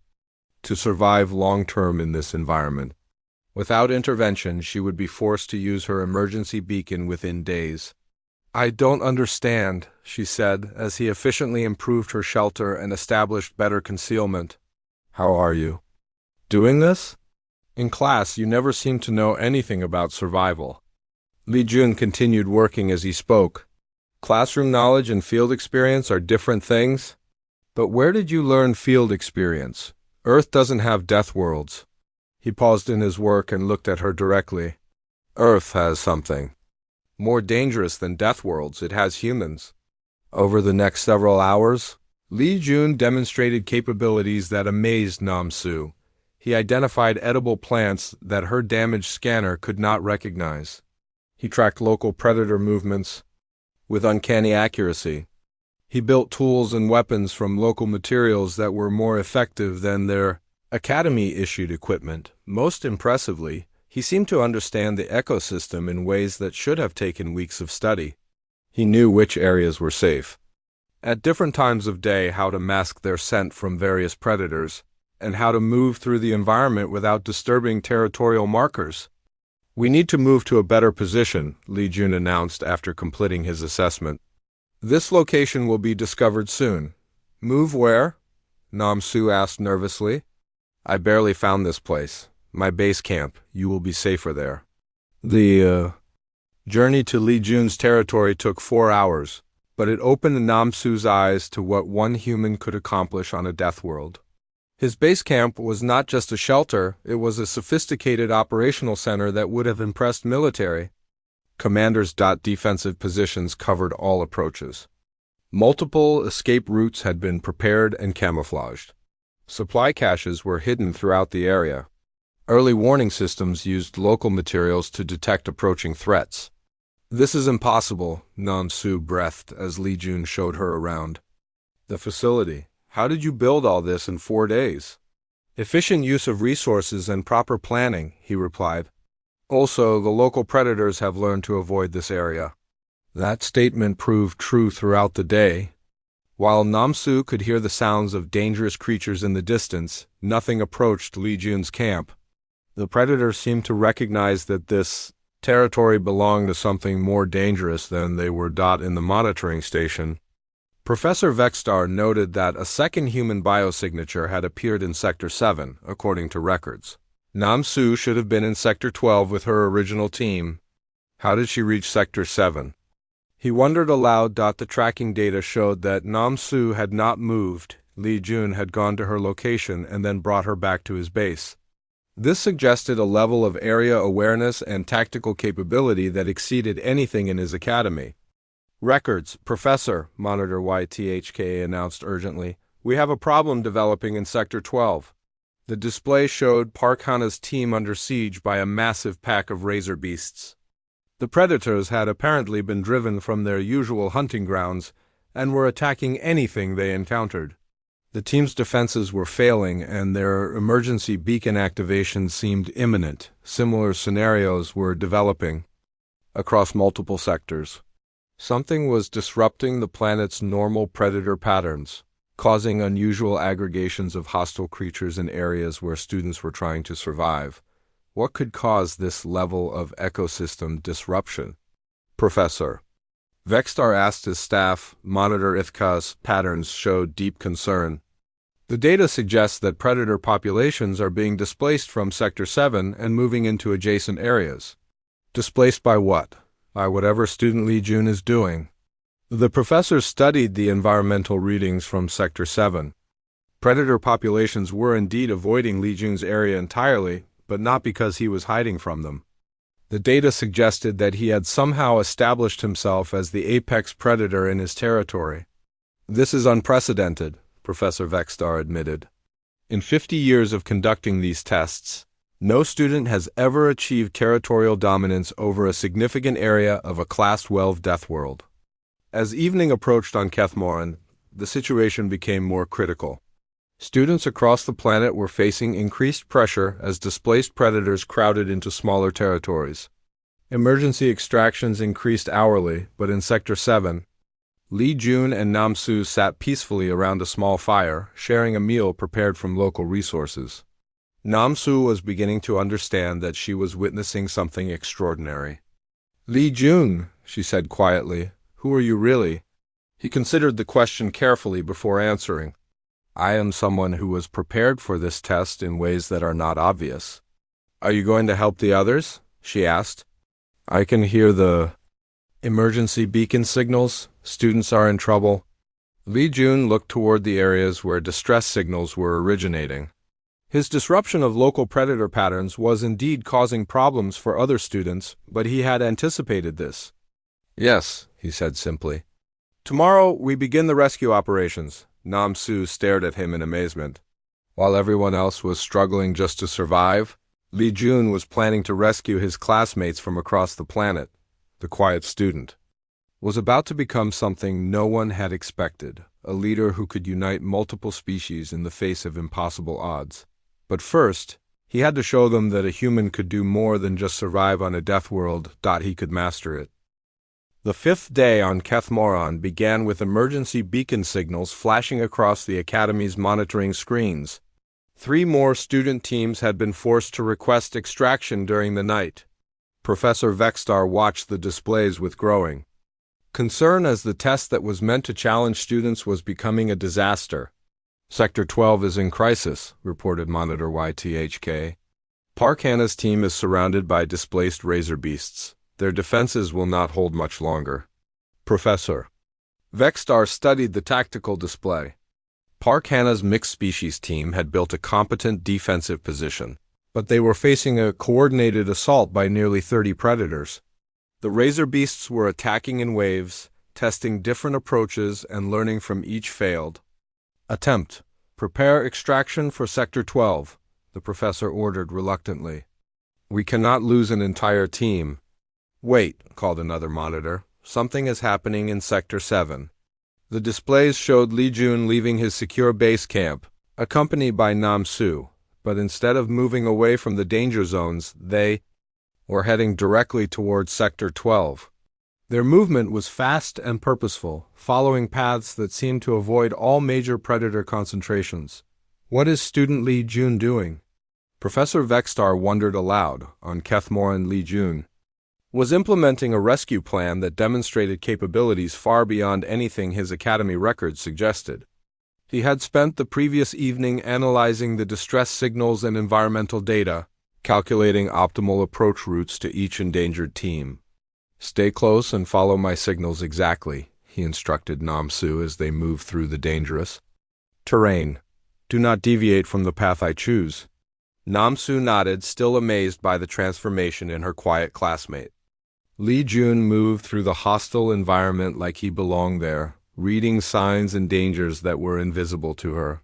S1: to survive long-term in this environment. Without intervention, she would be forced to use her emergency beacon within days. I don't understand, she said, as he efficiently improved her shelter and established better concealment. How are you doing this? In class, you never seemed to know anything about survival. Li Jun continued working as he spoke. Classroom knowledge and field experience are different things. But where did you learn field experience? Earth doesn't have death worlds. He paused in his work and looked at her directly. Earth has something more dangerous than death worlds. It has humans. Over the next several hours, Li Jun demonstrated capabilities that amazed Nam-Su. He identified edible plants that her damaged scanner could not recognize. He tracked local predator movements with uncanny accuracy. He built tools and weapons from local materials that were more effective than their Academy-issued equipment. Most impressively, he seemed to understand the ecosystem in ways that should have taken weeks of study. He knew which areas were safe, at different times of day, how to mask their scent from various predators, and how to move through the environment without disturbing territorial markers. We need to move to a better position, Li Jun announced after completing his assessment. This location will be discovered soon. Move where? Nam-Su asked nervously. I barely found this place. My base camp. You will be safer there. The journey to Li Jun's territory took 4 hours, but it opened Nam-Su's eyes to what one human could accomplish on a death world. His base camp was not just a shelter, it was a sophisticated operational center that would have impressed military commanders. Defensive positions covered all approaches. Multiple escape routes had been prepared and camouflaged. Supply caches were hidden throughout the area. Early warning systems used local materials to detect approaching threats. This is impossible, Nam-Su breathed as Li Jun showed her around the facility. How did you build all this in 4 days? Efficient use of resources and proper planning, he replied. Also, the local predators have learned to avoid this area. That statement proved true throughout the day. While Namsu could hear the sounds of dangerous creatures in the distance, nothing approached Li Jun's camp. The predator seemed to recognize that this territory belonged to something more dangerous than they were in the monitoring station. Professor Vexstar noted that a second human biosignature had appeared in Sector 7, according to records. Namsu should have been in Sector 12 with her original team. How did she reach Sector 7? He wondered aloud. The tracking data showed that Namsu had not moved. Li Jun had gone to her location and then brought her back to his base. This suggested a level of area awareness and tactical capability that exceeded anything in his academy. Records, Professor, Monitor YTHK announced urgently. We have a problem developing in Sector 12. The display showed Park Hana's team under siege by a massive pack of razor beasts. The predators had apparently been driven from their usual hunting grounds and were attacking anything they encountered. The team's defenses were failing, and their emergency beacon activation seemed imminent. Similar scenarios were developing across multiple sectors. Something was disrupting the planet's normal predator patterns, causing unusual aggregations of hostile creatures in areas where students were trying to survive. What could cause this level of ecosystem disruption? Professor Vexstar asked his staff. Monitor Ithka's patterns showed deep concern. The data suggests that predator populations are being displaced from Sector 7 and moving into adjacent areas. Displaced by what? By whatever student Li Jun is doing. The professor studied the environmental readings from Sector 7. Predator populations were indeed avoiding Li Jun's area entirely, but not because he was hiding from them. The data suggested that he had somehow established himself as the apex predator in his territory. This is unprecedented, Professor Vexstar admitted. In 50 years of conducting these tests, no student has ever achieved territorial dominance over a significant area of a Class 12 Deathworld. As evening approached on Kethmoran, the situation became more critical. Students across the planet were facing increased pressure as displaced predators crowded into smaller territories. Emergency extractions increased hourly, but in Sector 7, Li Jun and Namsu sat peacefully around a small fire, sharing a meal prepared from local resources. Namsu was beginning to understand that she was witnessing something extraordinary. Li Jun, she said quietly, who are you really? He considered the question carefully before answering. I am someone who was prepared for this test in ways that are not obvious. Are you going to help the others? She asked. I can hear the emergency beacon signals. Students are in trouble. Li Jun looked toward the areas where distress signals were originating. His disruption of local predator patterns was indeed causing problems for other students, but he had anticipated this. Yes, he said simply. Tomorrow we begin the rescue operations. Namsu stared at him in amazement. While everyone else was struggling just to survive, Li Jun was planning to rescue his classmates from across the planet. The quiet student was about to become something no one had expected, a leader who could unite multiple species in the face of impossible odds. But first, he had to show them that a human could do more than just survive on a death world. He could master it. The fifth day on Kethmoran began with emergency beacon signals flashing across the Academy's monitoring screens. 3 more student teams had been forced to request extraction during the night. Professor Vexstar watched the displays with growing concern as the test that was meant to challenge students was becoming a disaster. Sector 12 is in crisis, reported Monitor YTHK. Park Hana's team is surrounded by displaced razor beasts. Their defenses will not hold much longer. Professor Vexstar studied the tactical display. Park Hana's mixed species team had built a competent defensive position, but they were facing a coordinated assault by nearly 30 predators. The razor beasts were attacking in waves, testing different approaches and learning from each failed attempt. Prepare extraction for Sector 12, the professor ordered reluctantly. We cannot lose an entire team. Wait, called another monitor. Something is happening in Sector 7. The displays showed Li Jun leaving his secure base camp, accompanied by Namsu, but instead of moving away from the danger zones, they were heading directly towards Sector 12. Their movement was fast and purposeful, following paths that seemed to avoid all major predator concentrations. What is student Li Jun doing? Professor Vexstar wondered aloud. On Kethmoran, Li Jun was implementing a rescue plan that demonstrated capabilities far beyond anything his academy records suggested. He had spent the previous evening analyzing the distress signals and environmental data, calculating optimal approach routes to each endangered team. "Stay close and follow my signals exactly," he instructed Namsu as they moved through the dangerous terrain. "Do not deviate from the path I choose." Namsu nodded, still amazed by the transformation in her quiet classmate. Li Jun moved through the hostile environment like he belonged there, reading signs and dangers that were invisible to her.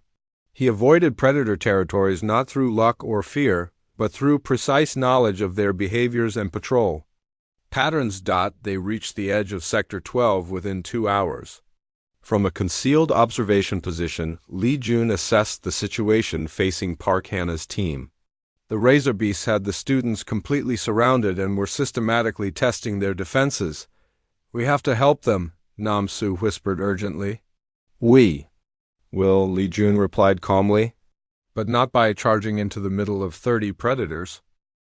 S1: He avoided predator territories not through luck or fear, but through precise knowledge of their behaviors and patrol patterns. They reached the edge of Sector 12 within 2 hours. From a concealed observation position, Li Jun assessed the situation facing Park Hannah's team. The Razor Beasts had the students completely surrounded and were systematically testing their defenses. "We have to help them," Namsu whispered urgently. "We will," Li Jun replied calmly, "but not by charging into the middle of 30 predators."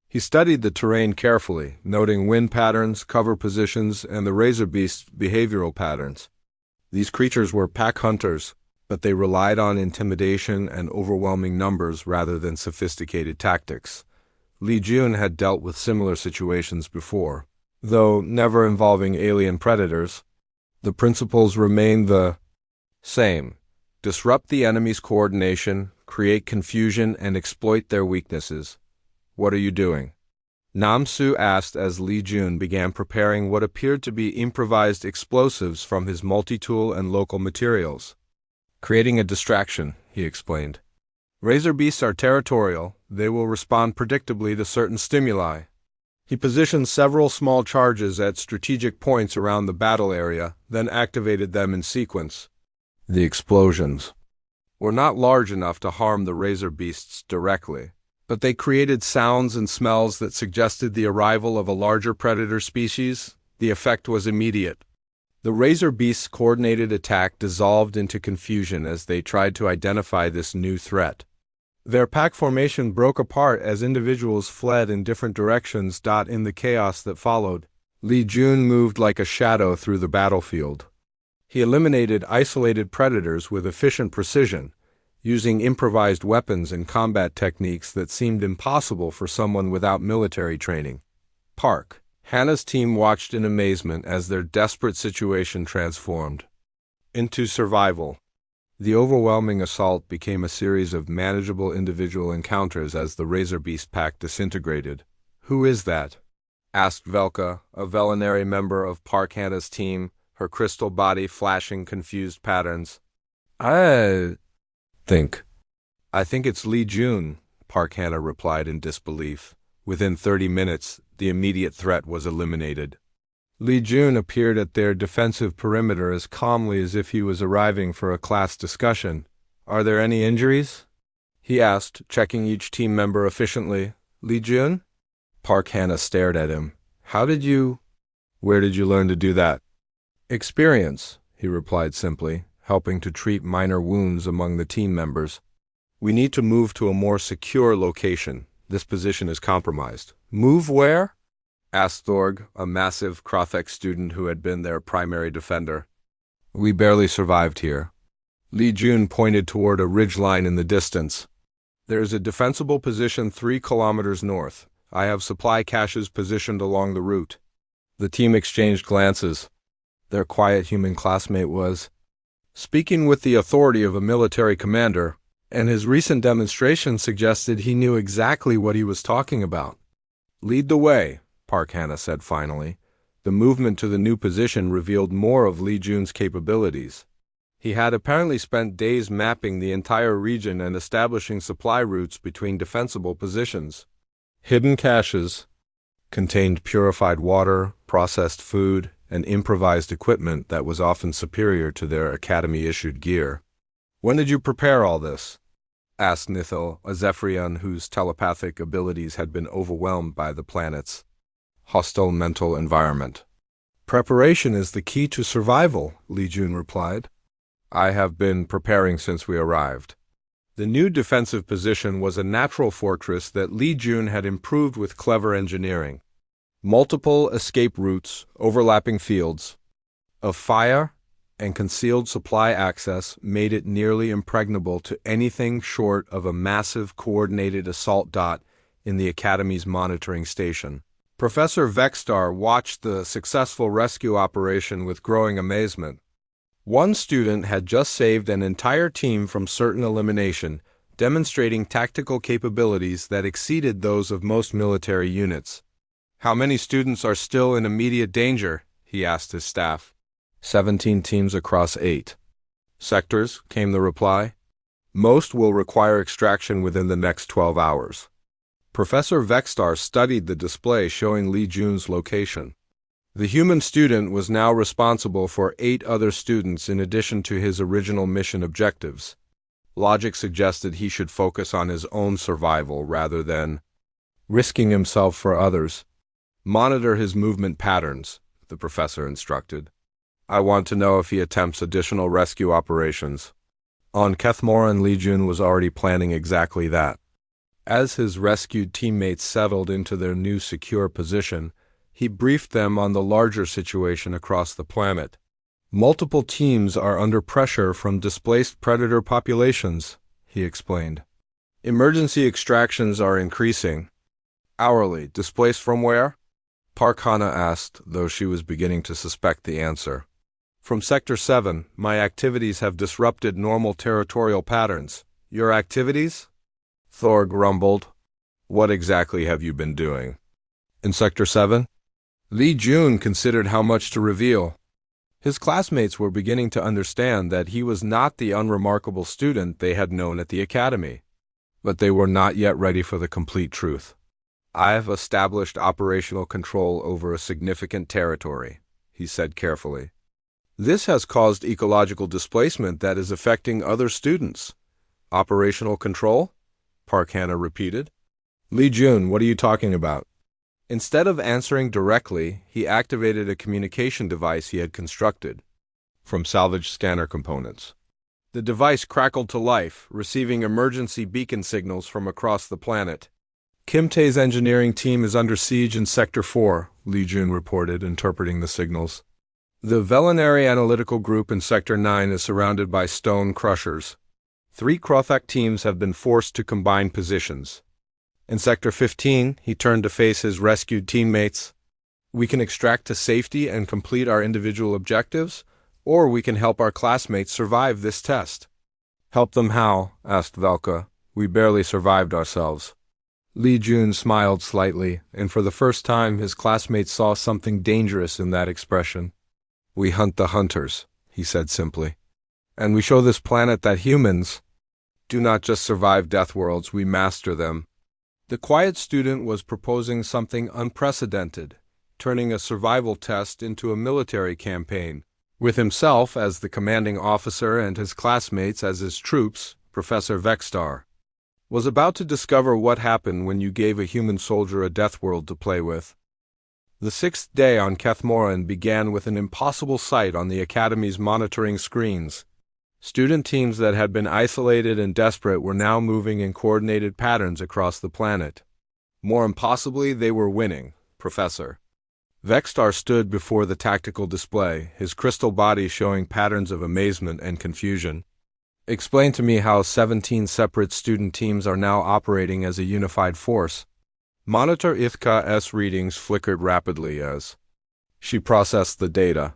S1: He studied the terrain carefully, noting wind patterns, cover positions, and the Razor Beasts' behavioral patterns. These creatures were pack hunters, but they relied on intimidation and overwhelming numbers rather than sophisticated tactics. Li Jun had dealt with similar situations before, though never involving alien predators. The principles remained the same: disrupt the enemy's coordination, create confusion, and exploit their weaknesses. "What are you doing?" Namsu asked as Li Jun began preparing what appeared to be improvised explosives from his multi-tool and local materials. "Creating a distraction," he explained. "Razor Beasts are territorial. They will respond predictably to certain stimuli." He positioned several small charges at strategic points around the battle area, then activated them in sequence. The explosions were not large enough to harm the Razor Beasts directly, but they created sounds and smells that suggested the arrival of a larger predator species. The effect was immediate. The Razor Beasts' coordinated attack dissolved into confusion as they tried to identify this new threat. Their pack formation broke apart as individuals fled in different directions. In the chaos that followed, Li Jun moved like a shadow through the battlefield. He eliminated isolated predators with efficient precision, using improvised weapons and combat techniques that seemed impossible for someone without military training. Park Hannah's team watched in amazement as their desperate situation transformed into survival. The overwhelming assault became a series of manageable individual encounters as the Razor Beast pack disintegrated. "Who is that?" asked Velka, a Velinary member of Park Hannah's team, her crystal body flashing confused patterns. I think it's Li Jun," Park Hannah replied in disbelief. Within 30 minutes, the immediate threat was eliminated. Li Jun appeared at their defensive perimeter as calmly as if he was arriving for a class discussion. "Are there any injuries?" he asked, checking each team member efficiently. "Li Jun?" Park Hannah stared at him. Where did you learn to do that?" "Experience," he replied simply, helping to treat minor wounds among the team members. "We need to move to a more secure location. This position is compromised." "Move where?" asked Thorg, a massive Krothek student who had been their primary defender. "We barely survived here." Li Jun pointed toward a ridgeline in the distance. "There is a defensible position 3 kilometers north. I have supply caches positioned along the route." The team exchanged glances. Their quiet human classmate was speaking with the authority of a military commander, and his recent demonstration suggested he knew exactly what he was talking about. "Lead the way," Park Hannah said finally. The movement to the new position revealed more of Li Jun's capabilities. He had apparently spent days mapping the entire region and establishing supply routes between defensible positions. Hidden caches contained purified water, processed food, and improvised equipment that was often superior to their academy-issued gear. "When did you prepare all this?" asked Nithil, a Zephyrian whose telepathic abilities had been overwhelmed by the planet's hostile mental environment. Preparation is the key to survival, Li Jun replied. I have been preparing since we arrived. The new defensive position was a natural fortress that Li Jun had improved with clever engineering. Multiple escape routes, overlapping fields of fire, and concealed supply access made it nearly impregnable to anything short of a massive coordinated assault dot in the Academy's monitoring station. Professor Vexstar watched the successful rescue operation with growing amazement. One student had just saved an entire team from certain elimination, demonstrating tactical capabilities that exceeded those of most military units. How many students are still in immediate danger? He asked his staff. 17 teams across 8 sectors, came the reply. Most will require extraction within the next 12 hours. Professor Vexstar studied the display showing Li Jun's location. The human student was now responsible for 8 other students in addition to his original mission objectives. Logic suggested he should focus on his own survival rather than risking himself for others. Monitor his movement patterns, the professor instructed. I want to know if he attempts additional rescue operations. On Kethmoran, Li Jun was already planning exactly that. As his rescued teammates settled into their new secure position, he briefed them on the larger situation across the planet. Multiple teams are under pressure from displaced predator populations, he explained. Emergency extractions are increasing. Hourly, displaced from where? Park Hana asked, though she was beginning to suspect the answer. From Sector 7, my activities have disrupted normal territorial patterns. Your activities? Thor grumbled. What exactly have you been doing? In Sector 7? Li Jun considered how much to reveal. His classmates were beginning to understand that he was not the unremarkable student they had known at the academy. But they were not yet ready for the complete truth. I've established operational control over a significant territory, he said carefully. This has caused ecological displacement that is affecting other students. Operational control? Park Hana repeated. Li Jun, what are you talking about? Instead of answering directly, he activated a communication device he had constructed from salvaged scanner components. The device crackled to life, receiving emergency beacon signals from across the planet. Kim Tae's engineering team is under siege in Sector 4, Li Jun reported, interpreting the signals. The Velinary Analytical Group in Sector 9 is surrounded by stone crushers. 3 Krothak teams have been forced to combine positions. In Sector 15, he turned to face his rescued teammates. We can extract to safety and complete our individual objectives, or we can help our classmates survive this test. Help them how? Asked Velka. We barely survived ourselves. Li Jun smiled slightly, and for the first time his classmates saw something dangerous in that expression. We hunt the hunters, he said simply. And we show this planet that humans do not just survive deathworlds, we master them. The quiet student was proposing something unprecedented, turning a survival test into a military campaign. With himself as the commanding officer and his classmates as his troops, Professor Vexstar was about to discover what happened when you gave a human soldier a deathworld to play with. The 6th day on Kethmoran began with an impossible sight on the Academy's monitoring screens. Student teams that had been isolated and desperate were now moving in coordinated patterns across the planet. More impossibly, they were winning, Professor. Vexstar stood before the tactical display, his crystal body showing patterns of amazement and confusion. Explain to me how 17 separate student teams are now operating as a unified force. Monitor Ithka's readings flickered rapidly as she processed the data.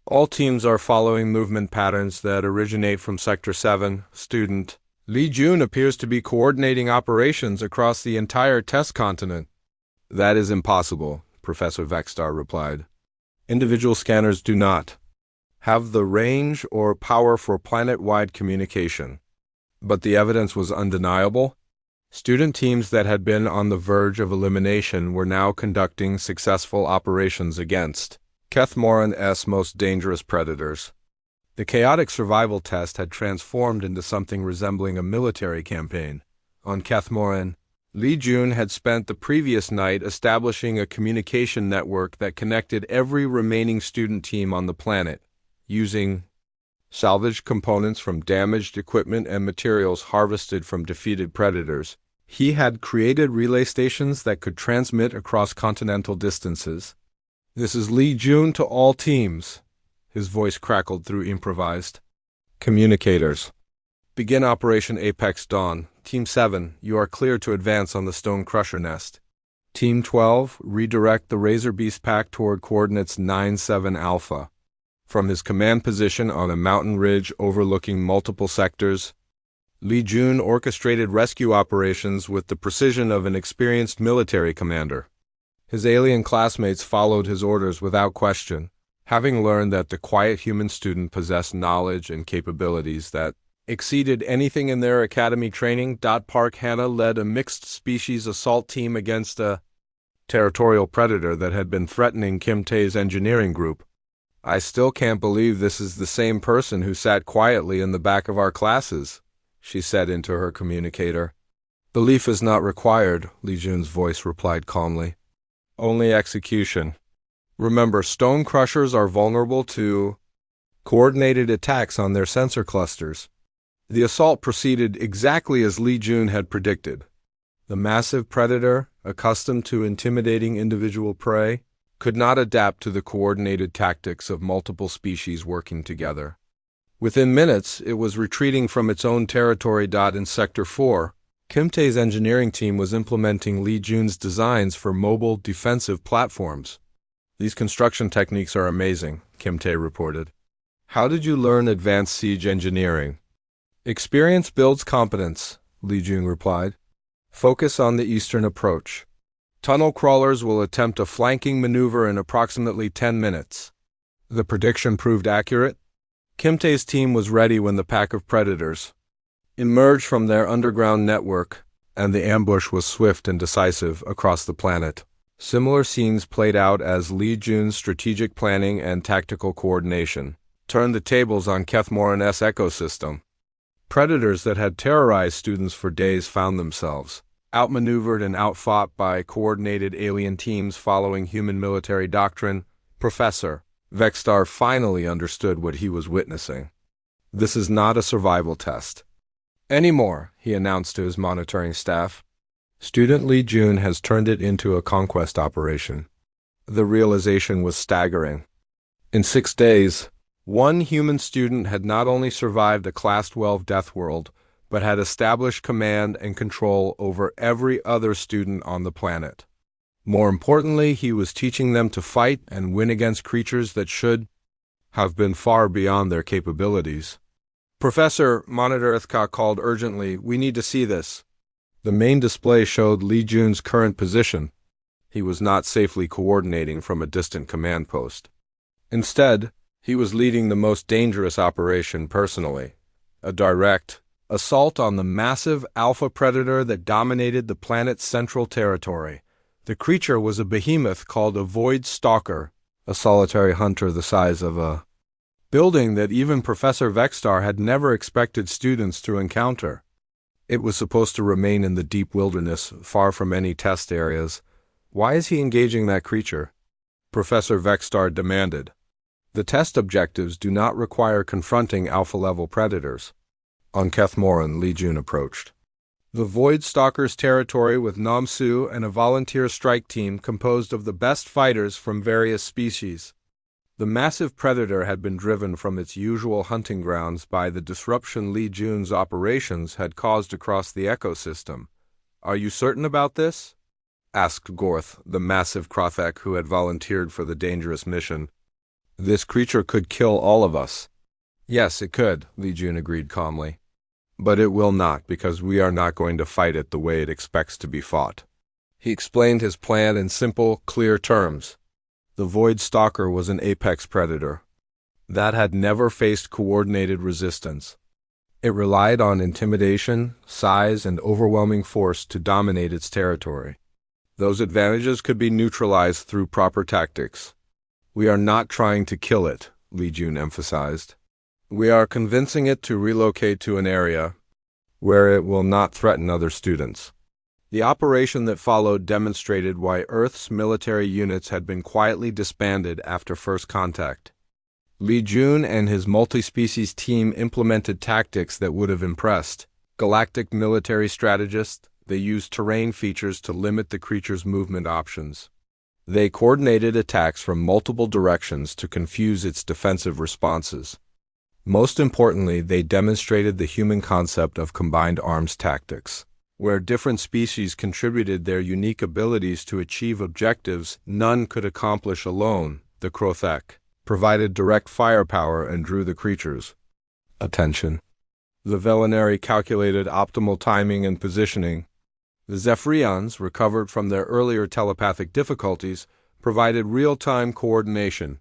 S1: All teams are following movement patterns that originate from Sector 7. Student Li Jun appears to be coordinating operations across the entire test continent. That is impossible, Professor Vexstar replied. Individual scanners do not have the range or power for planet-wide communication. But the evidence was undeniable. Student teams that had been on the verge of elimination were now conducting successful operations against Kethmoran's most dangerous predators. The chaotic survival test had transformed into something resembling a military campaign. On Kethmoran, Li Jun had spent the previous night establishing a communication network that connected every remaining student team on the planet, using salvaged components from damaged equipment and materials harvested from defeated predators. He had created relay stations that could transmit across continental distances. "This is Li Jun to all teams," his voice crackled through improvised communicators. "Begin Operation Apex Dawn. Team 7, you are clear to advance on the Stone Crusher nest. Team 12, redirect the Razor Beast pack toward coordinates 9-7 Alpha. From his command position on a mountain ridge overlooking multiple sectors, Li Jun orchestrated rescue operations with the precision of an experienced military commander. His alien classmates followed his orders without question, having learned that the quiet human student possessed knowledge and capabilities that exceeded anything in their academy training. Park Hannah led a mixed-species assault team against a territorial predator that had been threatening Kim Tae's engineering group. "I still can't believe this is the same person who sat quietly in the back of our classes," she said into her communicator. "Belief is not required," Li Jun's voice replied calmly. "Only execution. Remember, stone crushers are vulnerable to coordinated attacks on their sensor clusters." The assault proceeded exactly as Li Jun had predicted. The massive predator, accustomed to intimidating individual prey, could not adapt to the coordinated tactics of multiple species working together. Within minutes, it was retreating from its own territory. In Sector 4, Kim Tae's engineering team was implementing Li Jun's designs for mobile defensive platforms. "These construction techniques are amazing," Kim Tae reported. "How did you learn advanced siege engineering?" "Experience builds competence," Li Jun replied. "Focus on the eastern approach. Tunnel crawlers will attempt a flanking maneuver in approximately 10 minutes. The prediction proved accurate. Kim Tae's team was ready when the pack of predators emerged from their underground network, and the ambush was swift and decisive across the planet. Similar scenes played out as Li Jun's strategic planning and tactical coordination turned the tables on Kethmoran's ecosystem. Predators that had terrorized students for days found themselves outmaneuvered and outfought by coordinated alien teams following human military doctrine. Professor Vextar finally understood what he was witnessing. "This is not a survival test anymore," he announced to his monitoring staff. "Student Li Jun has turned it into a conquest operation." The realization was staggering. In 6 days, one human student had not only survived a Class 12 Deathworld, but had established command and control over every other student on the planet. More importantly, he was teaching them to fight and win against creatures that should have been far beyond their capabilities. "Professor," Monitor Ithka called urgently, "we need to see this." The main display showed Li Jun's current position. He was not safely coordinating from a distant command post. Instead, he was leading the most dangerous operation personally, a direct assault on the massive alpha predator that dominated the planet's central territory. The creature was a behemoth called a Void Stalker, a solitary hunter the size of a building that even Professor Vextar had never expected students to encounter. It was supposed to remain in the deep wilderness, far from any test areas. "Why is he engaging that creature?" Professor Vextar demanded. "The test objectives do not require confronting alpha-level predators." On Kethmoran, Li Jun approached the Void Stalker's territory with Namsu and a volunteer strike team composed of the best fighters from various species. The massive predator had been driven from its usual hunting grounds by the disruption Li Jun's operations had caused across the ecosystem. "Are you certain about this?" asked Gorth, the massive Krothek who had volunteered for the dangerous mission. "This creature could kill all of us." "Yes, it could," Li Jun agreed calmly. "But it will not, because we are not going to fight it the way it expects to be fought." He explained his plan in simple, clear terms. The Void Stalker was an apex predator that had never faced coordinated resistance. It relied on intimidation, size, and overwhelming force to dominate its territory. Those advantages could be neutralized through proper tactics. "We are not trying to kill it," Li Jun emphasized. "We are convincing it to relocate to an area where it will not threaten other students." The operation that followed demonstrated why Earth's military units had been quietly disbanded after first contact. Li Jun and his multi-species team implemented tactics that would have impressed galactic military strategists. They used terrain features to limit the creature's movement options. They coordinated attacks from multiple directions to confuse its defensive responses. Most importantly, they demonstrated the human concept of combined arms tactics, where different species contributed their unique abilities to achieve objectives none could accomplish alone. The Krothek provided direct firepower and drew the creature's attention. The Velinari calculated optimal timing and positioning. The Zephyrians, recovered from their earlier telepathic difficulties, provided real-time coordination.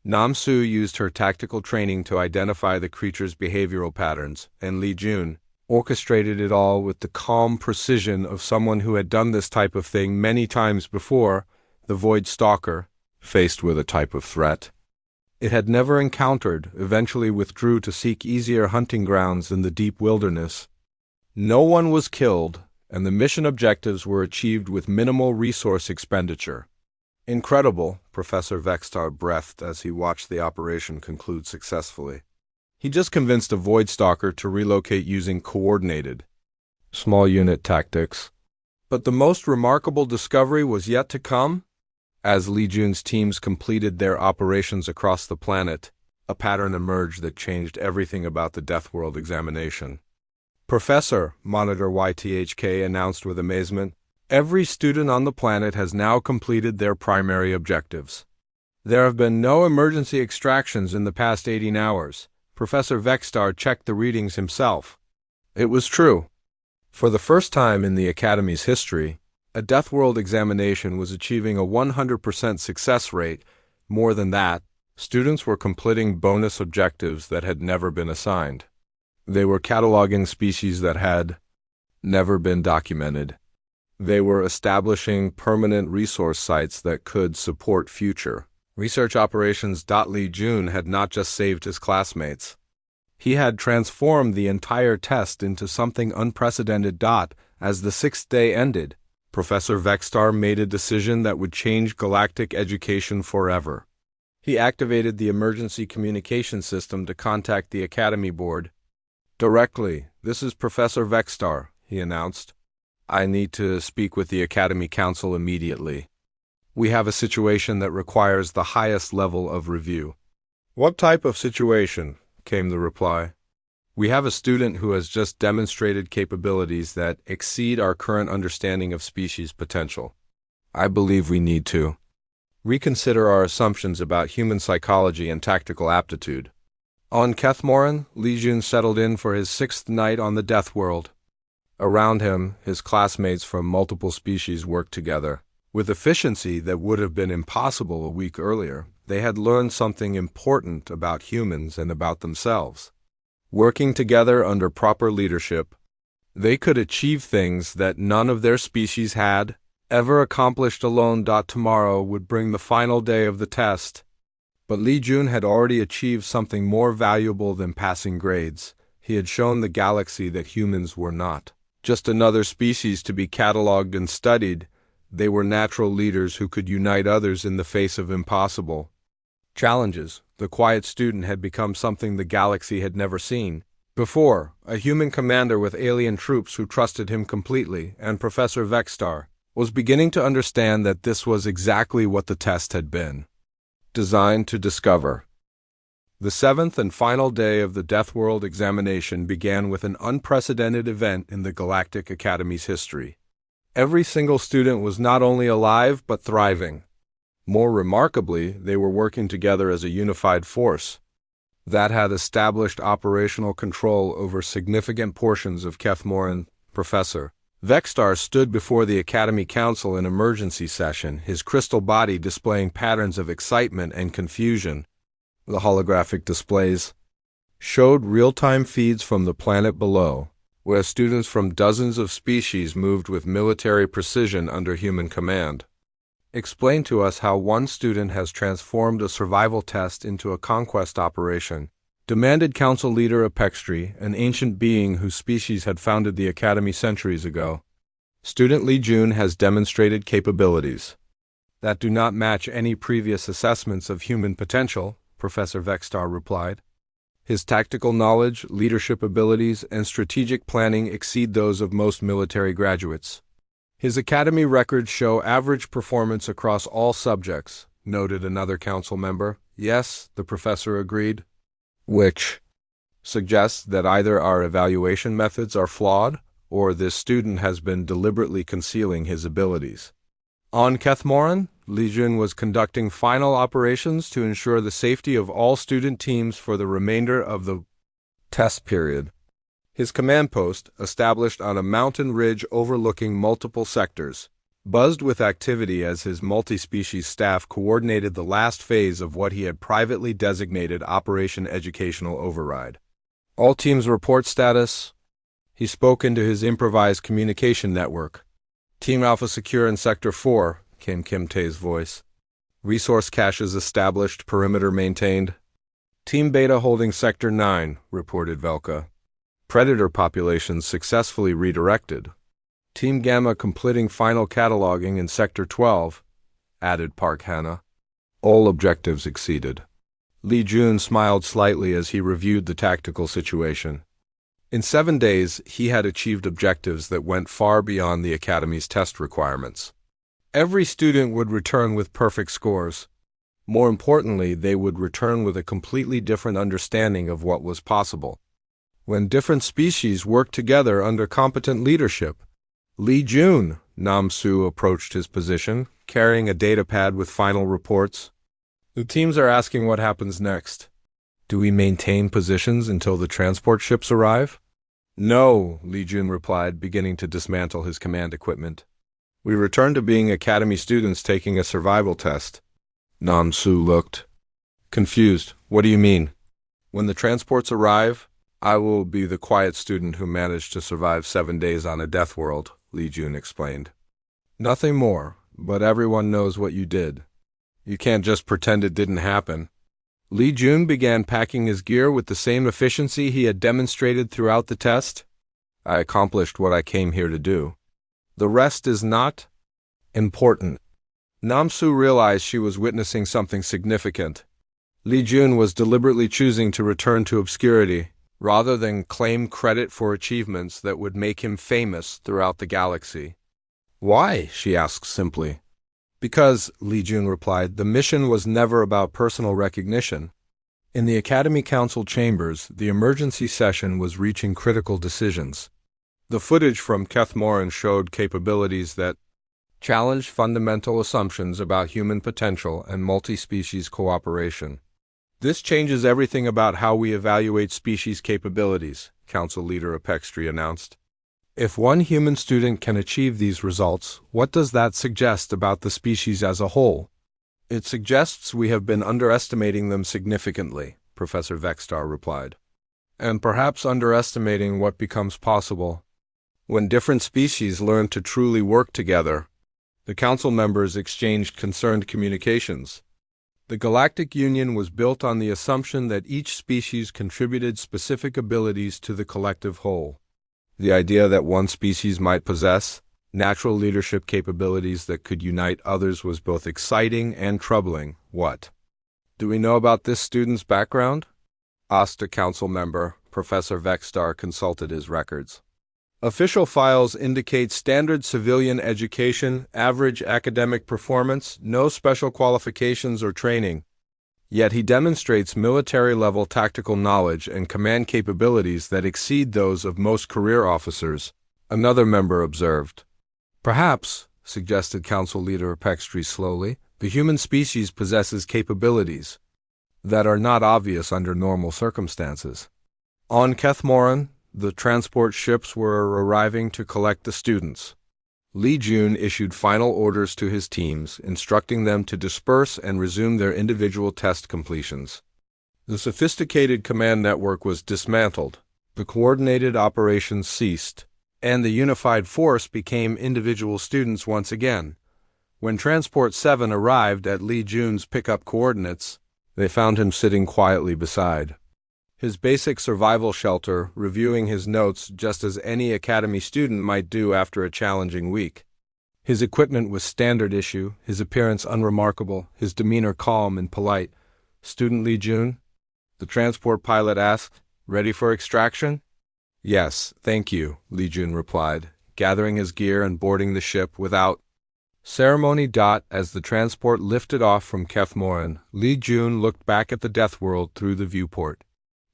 S1: Namsu used her tactical training to identify the creature's behavioral patterns, and Li Jun orchestrated it all with the calm precision of someone who had done this type of thing many times before. The Void Stalker, faced with a type of threat it had never encountered, eventually withdrew to seek easier hunting grounds in the deep wilderness. No one was killed, and the mission objectives were achieved with minimal resource expenditure. Incredible, Professor Vextar breathed as he watched the operation conclude successfully. He just convinced a Void Stalker to relocate using coordinated, small unit tactics. But the most remarkable discovery was yet to come. As Li Jun's teams completed their operations across the planet, a pattern emerged that changed everything about the Deathworld examination. Professor, Monitor YTHK announced with amazement, every student on the planet has now completed their primary objectives. There have been no emergency extractions in the past 18 hours. Professor Vextar checked the readings himself. It was true. For the first time in the Academy's history, a Deathworld examination was achieving a 100% success rate. More than that, students were completing bonus objectives that had never been assigned. They were cataloging species that had never been documented. They were establishing permanent resource sites that could support future research operations. Li Jun had not just saved his classmates. He had transformed the entire test into something unprecedented. As the sixth day ended, Professor Vextar made a decision that would change galactic education forever. He activated the emergency communication system to contact the Academy Board. Directly, this is Professor Vextar, he announced. I need to speak with the Academy Council immediately. We have a situation that requires the highest level of review. What type of situation? Came the reply. We have a student who has just demonstrated capabilities that exceed our current understanding of species potential. I believe we need to reconsider our assumptions about human psychology and tactical aptitude. On Kethmoran, Li Jun settled in for his sixth night on the Deathworld. Around him, his classmates from multiple species worked together. With efficiency that would have been impossible a week earlier, they had learned something important about humans and about themselves. Working together under proper leadership, they could achieve things that none of their species had ever accomplished alone. Tomorrow would bring the final day of the test. But Li Jun had already achieved something more valuable than passing grades. He had shown the galaxy that humans were not just another species to be catalogued and studied. They were natural leaders who could unite others in the face of impossible challenges. The quiet student had become something the galaxy had never seen before, a human commander with alien troops who trusted him completely, and Professor Vextar was beginning to understand that this was exactly what the test had been designed to discover. The seventh and final day of the Deathworld examination began with an unprecedented event in the Galactic Academy's history. Every single student was not only alive but thriving. More remarkably, they were working together as a unified force that had established operational control over significant portions of Kethmoran. Professor Vextar stood before the Academy Council in emergency session, his crystal body displaying patterns of excitement and confusion. The holographic displays showed real-time feeds from the planet below, where students from dozens of species moved with military precision under human command. Explain to us how one student has transformed a survival test into a conquest operation, demanded Council Leader Apextry, an ancient being whose species had founded the Academy centuries ago. Student Li Jun has demonstrated capabilities that do not match any previous assessments of human potential, Professor Vextar replied. His tactical knowledge, leadership abilities, and strategic planning exceed those of most military graduates. His academy records show average performance across all subjects, noted another council member. Yes, the professor agreed. Which suggests that either our evaluation methods are flawed, or this student has been deliberately concealing his abilities. On Kethmoran, Li Jun was conducting final operations to ensure the safety of all student teams for the remainder of the test period. His command post, established on a mountain ridge overlooking multiple sectors, buzzed with activity as his multi-species staff coordinated the last phase of what he had privately designated Operation Educational Override. All teams report status. He spoke into his improvised communication network. Team Alpha secure in Sector 4, came Kim Tae's voice. Resource caches established, perimeter maintained. Team Beta holding Sector 9, reported Velka. Predator populations successfully redirected. Team Gamma completing final cataloging in Sector 12, added Park Hannah. All objectives exceeded. Li Jun smiled slightly as he reviewed the tactical situation. In 7 days, he had achieved objectives that went far beyond the Academy's test requirements. Every student would return with perfect scores. More importantly, they would return with a completely different understanding of what was possible. When different species worked together under competent leadership, Li Jun, Nam-Su approached his position, carrying a datapad with final reports. The teams are asking what happens next. Do we maintain positions until the transport ships arrive? No, Li Jun replied, beginning to dismantle his command equipment. We return to being Academy students taking a survival test. Nam-Su looked confused. What do you mean? When the transports arrive, I will be the quiet student who managed to survive 7 days on a death world, Li Jun explained. Nothing more, but everyone knows what you did. You can't just pretend it didn't happen. Li Jun began packing his gear with the same efficiency he had demonstrated throughout the test. I accomplished what I came here to do. The rest is not important. Nam-Su realized she was witnessing something significant. Li Jun was deliberately choosing to return to obscurity, rather than claim credit for achievements that would make him famous throughout the galaxy. Why? She asked simply. Because, Li Jun replied, the mission was never about personal recognition. In the Academy Council chambers, the emergency session was reaching critical decisions. The footage from Kethmoran showed capabilities that challenged fundamental assumptions about human potential and multi-species cooperation. This changes everything about how we evaluate species capabilities, Council Leader Apextry announced. If one human student can achieve these results, what does that suggest about the species as a whole? It suggests we have been underestimating them significantly, Professor Vextar replied. And perhaps underestimating what becomes possible when different species learn to truly work together. The council members exchanged concerned communications. The Galactic Union was built on the assumption that each species contributed specific abilities to the collective whole. The idea that one species might possess natural leadership capabilities that could unite others was both exciting and troubling. What do we know about this student's background? Asked a council member. Professor Vextar consulted his records. Official files indicate standard civilian education, average academic performance, no special qualifications or training. Yet he demonstrates military-level tactical knowledge and command capabilities that exceed those of most career officers, another member observed. Perhaps, suggested Council Leader Apextry slowly, the human species possesses capabilities that are not obvious under normal circumstances. On Kethmoran, the transport ships were arriving to collect the students. Li Jun issued final orders to his teams, instructing them to disperse and resume their individual test completions. The sophisticated command network was dismantled, the coordinated operations ceased, and the unified force became individual students once again. When Transport 7 arrived at Li Jun's pickup coordinates, they found him sitting quietly beside his basic survival shelter, reviewing his notes just as any academy student might do after a challenging week. His equipment was standard issue, his appearance unremarkable, his demeanor calm and polite. "Student Li Jun?" the transport pilot asked. "Ready for extraction?" "Yes, thank you," Li Jun replied, gathering his gear and boarding the ship without ceremony. As the transport lifted off from Kethmoran, Li Jun looked back at the Deathworld through the viewport.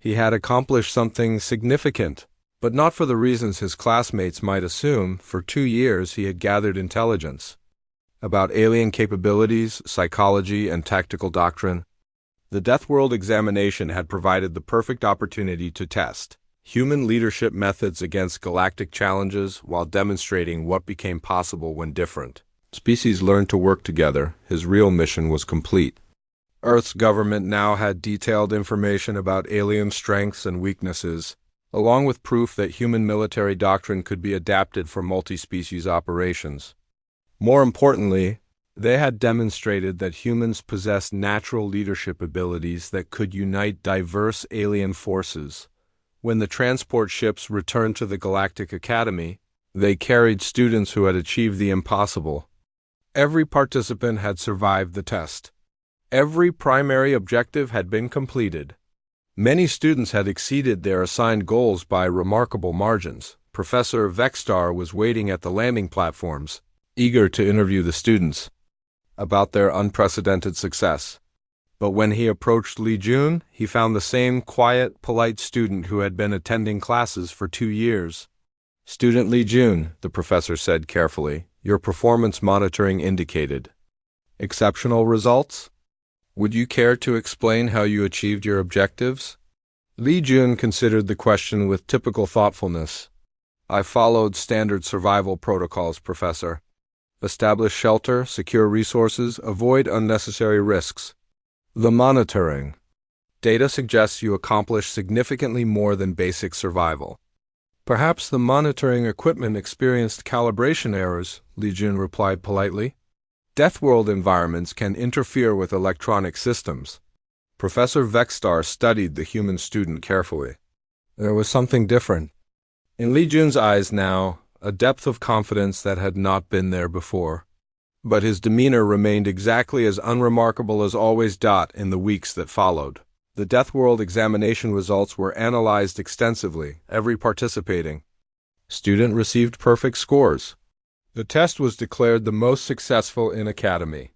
S1: He had accomplished something significant, but not for the reasons his classmates might assume. For 2 years he had gathered intelligence about alien capabilities, psychology, and tactical doctrine. The Deathworld examination had provided the perfect opportunity to test human leadership methods against galactic challenges while demonstrating what became possible when different species learned to work together. His real mission was complete. Earth's government now had detailed information about alien strengths and weaknesses, along with proof that human military doctrine could be adapted for multi-species operations. More importantly, they had demonstrated that humans possessed natural leadership abilities that could unite diverse alien forces. When the transport ships returned to the Galactic Academy, they carried students who had achieved the impossible. Every participant had survived the test. Every primary objective had been completed. Many students had exceeded their assigned goals by remarkable margins. Professor Vexstar was waiting at the landing platforms, eager to interview the students about their unprecedented success. But when he approached Li Jun, he found the same quiet, polite student who had been attending classes for 2 years. "Student Li Jun," the professor said carefully, "your performance monitoring indicated exceptional results. Would you care to explain how you achieved your objectives?" Li Jun considered the question with typical thoughtfulness. "I followed standard survival protocols, Professor. Establish shelter, secure resources, avoid unnecessary risks. The monitoring data suggests you accomplished significantly more than basic survival." "Perhaps the monitoring equipment experienced calibration errors," Li Jun replied politely. "Deathworld environments can interfere with electronic systems." Professor Vexstar studied the human student carefully. There was something different in Li Jun's eyes now, a depth of confidence that had not been there before. But his demeanor remained exactly as unremarkable as always. In the weeks that followed, the Deathworld examination results were analyzed extensively. Every participating student received perfect scores. The test was declared the most successful in Academy.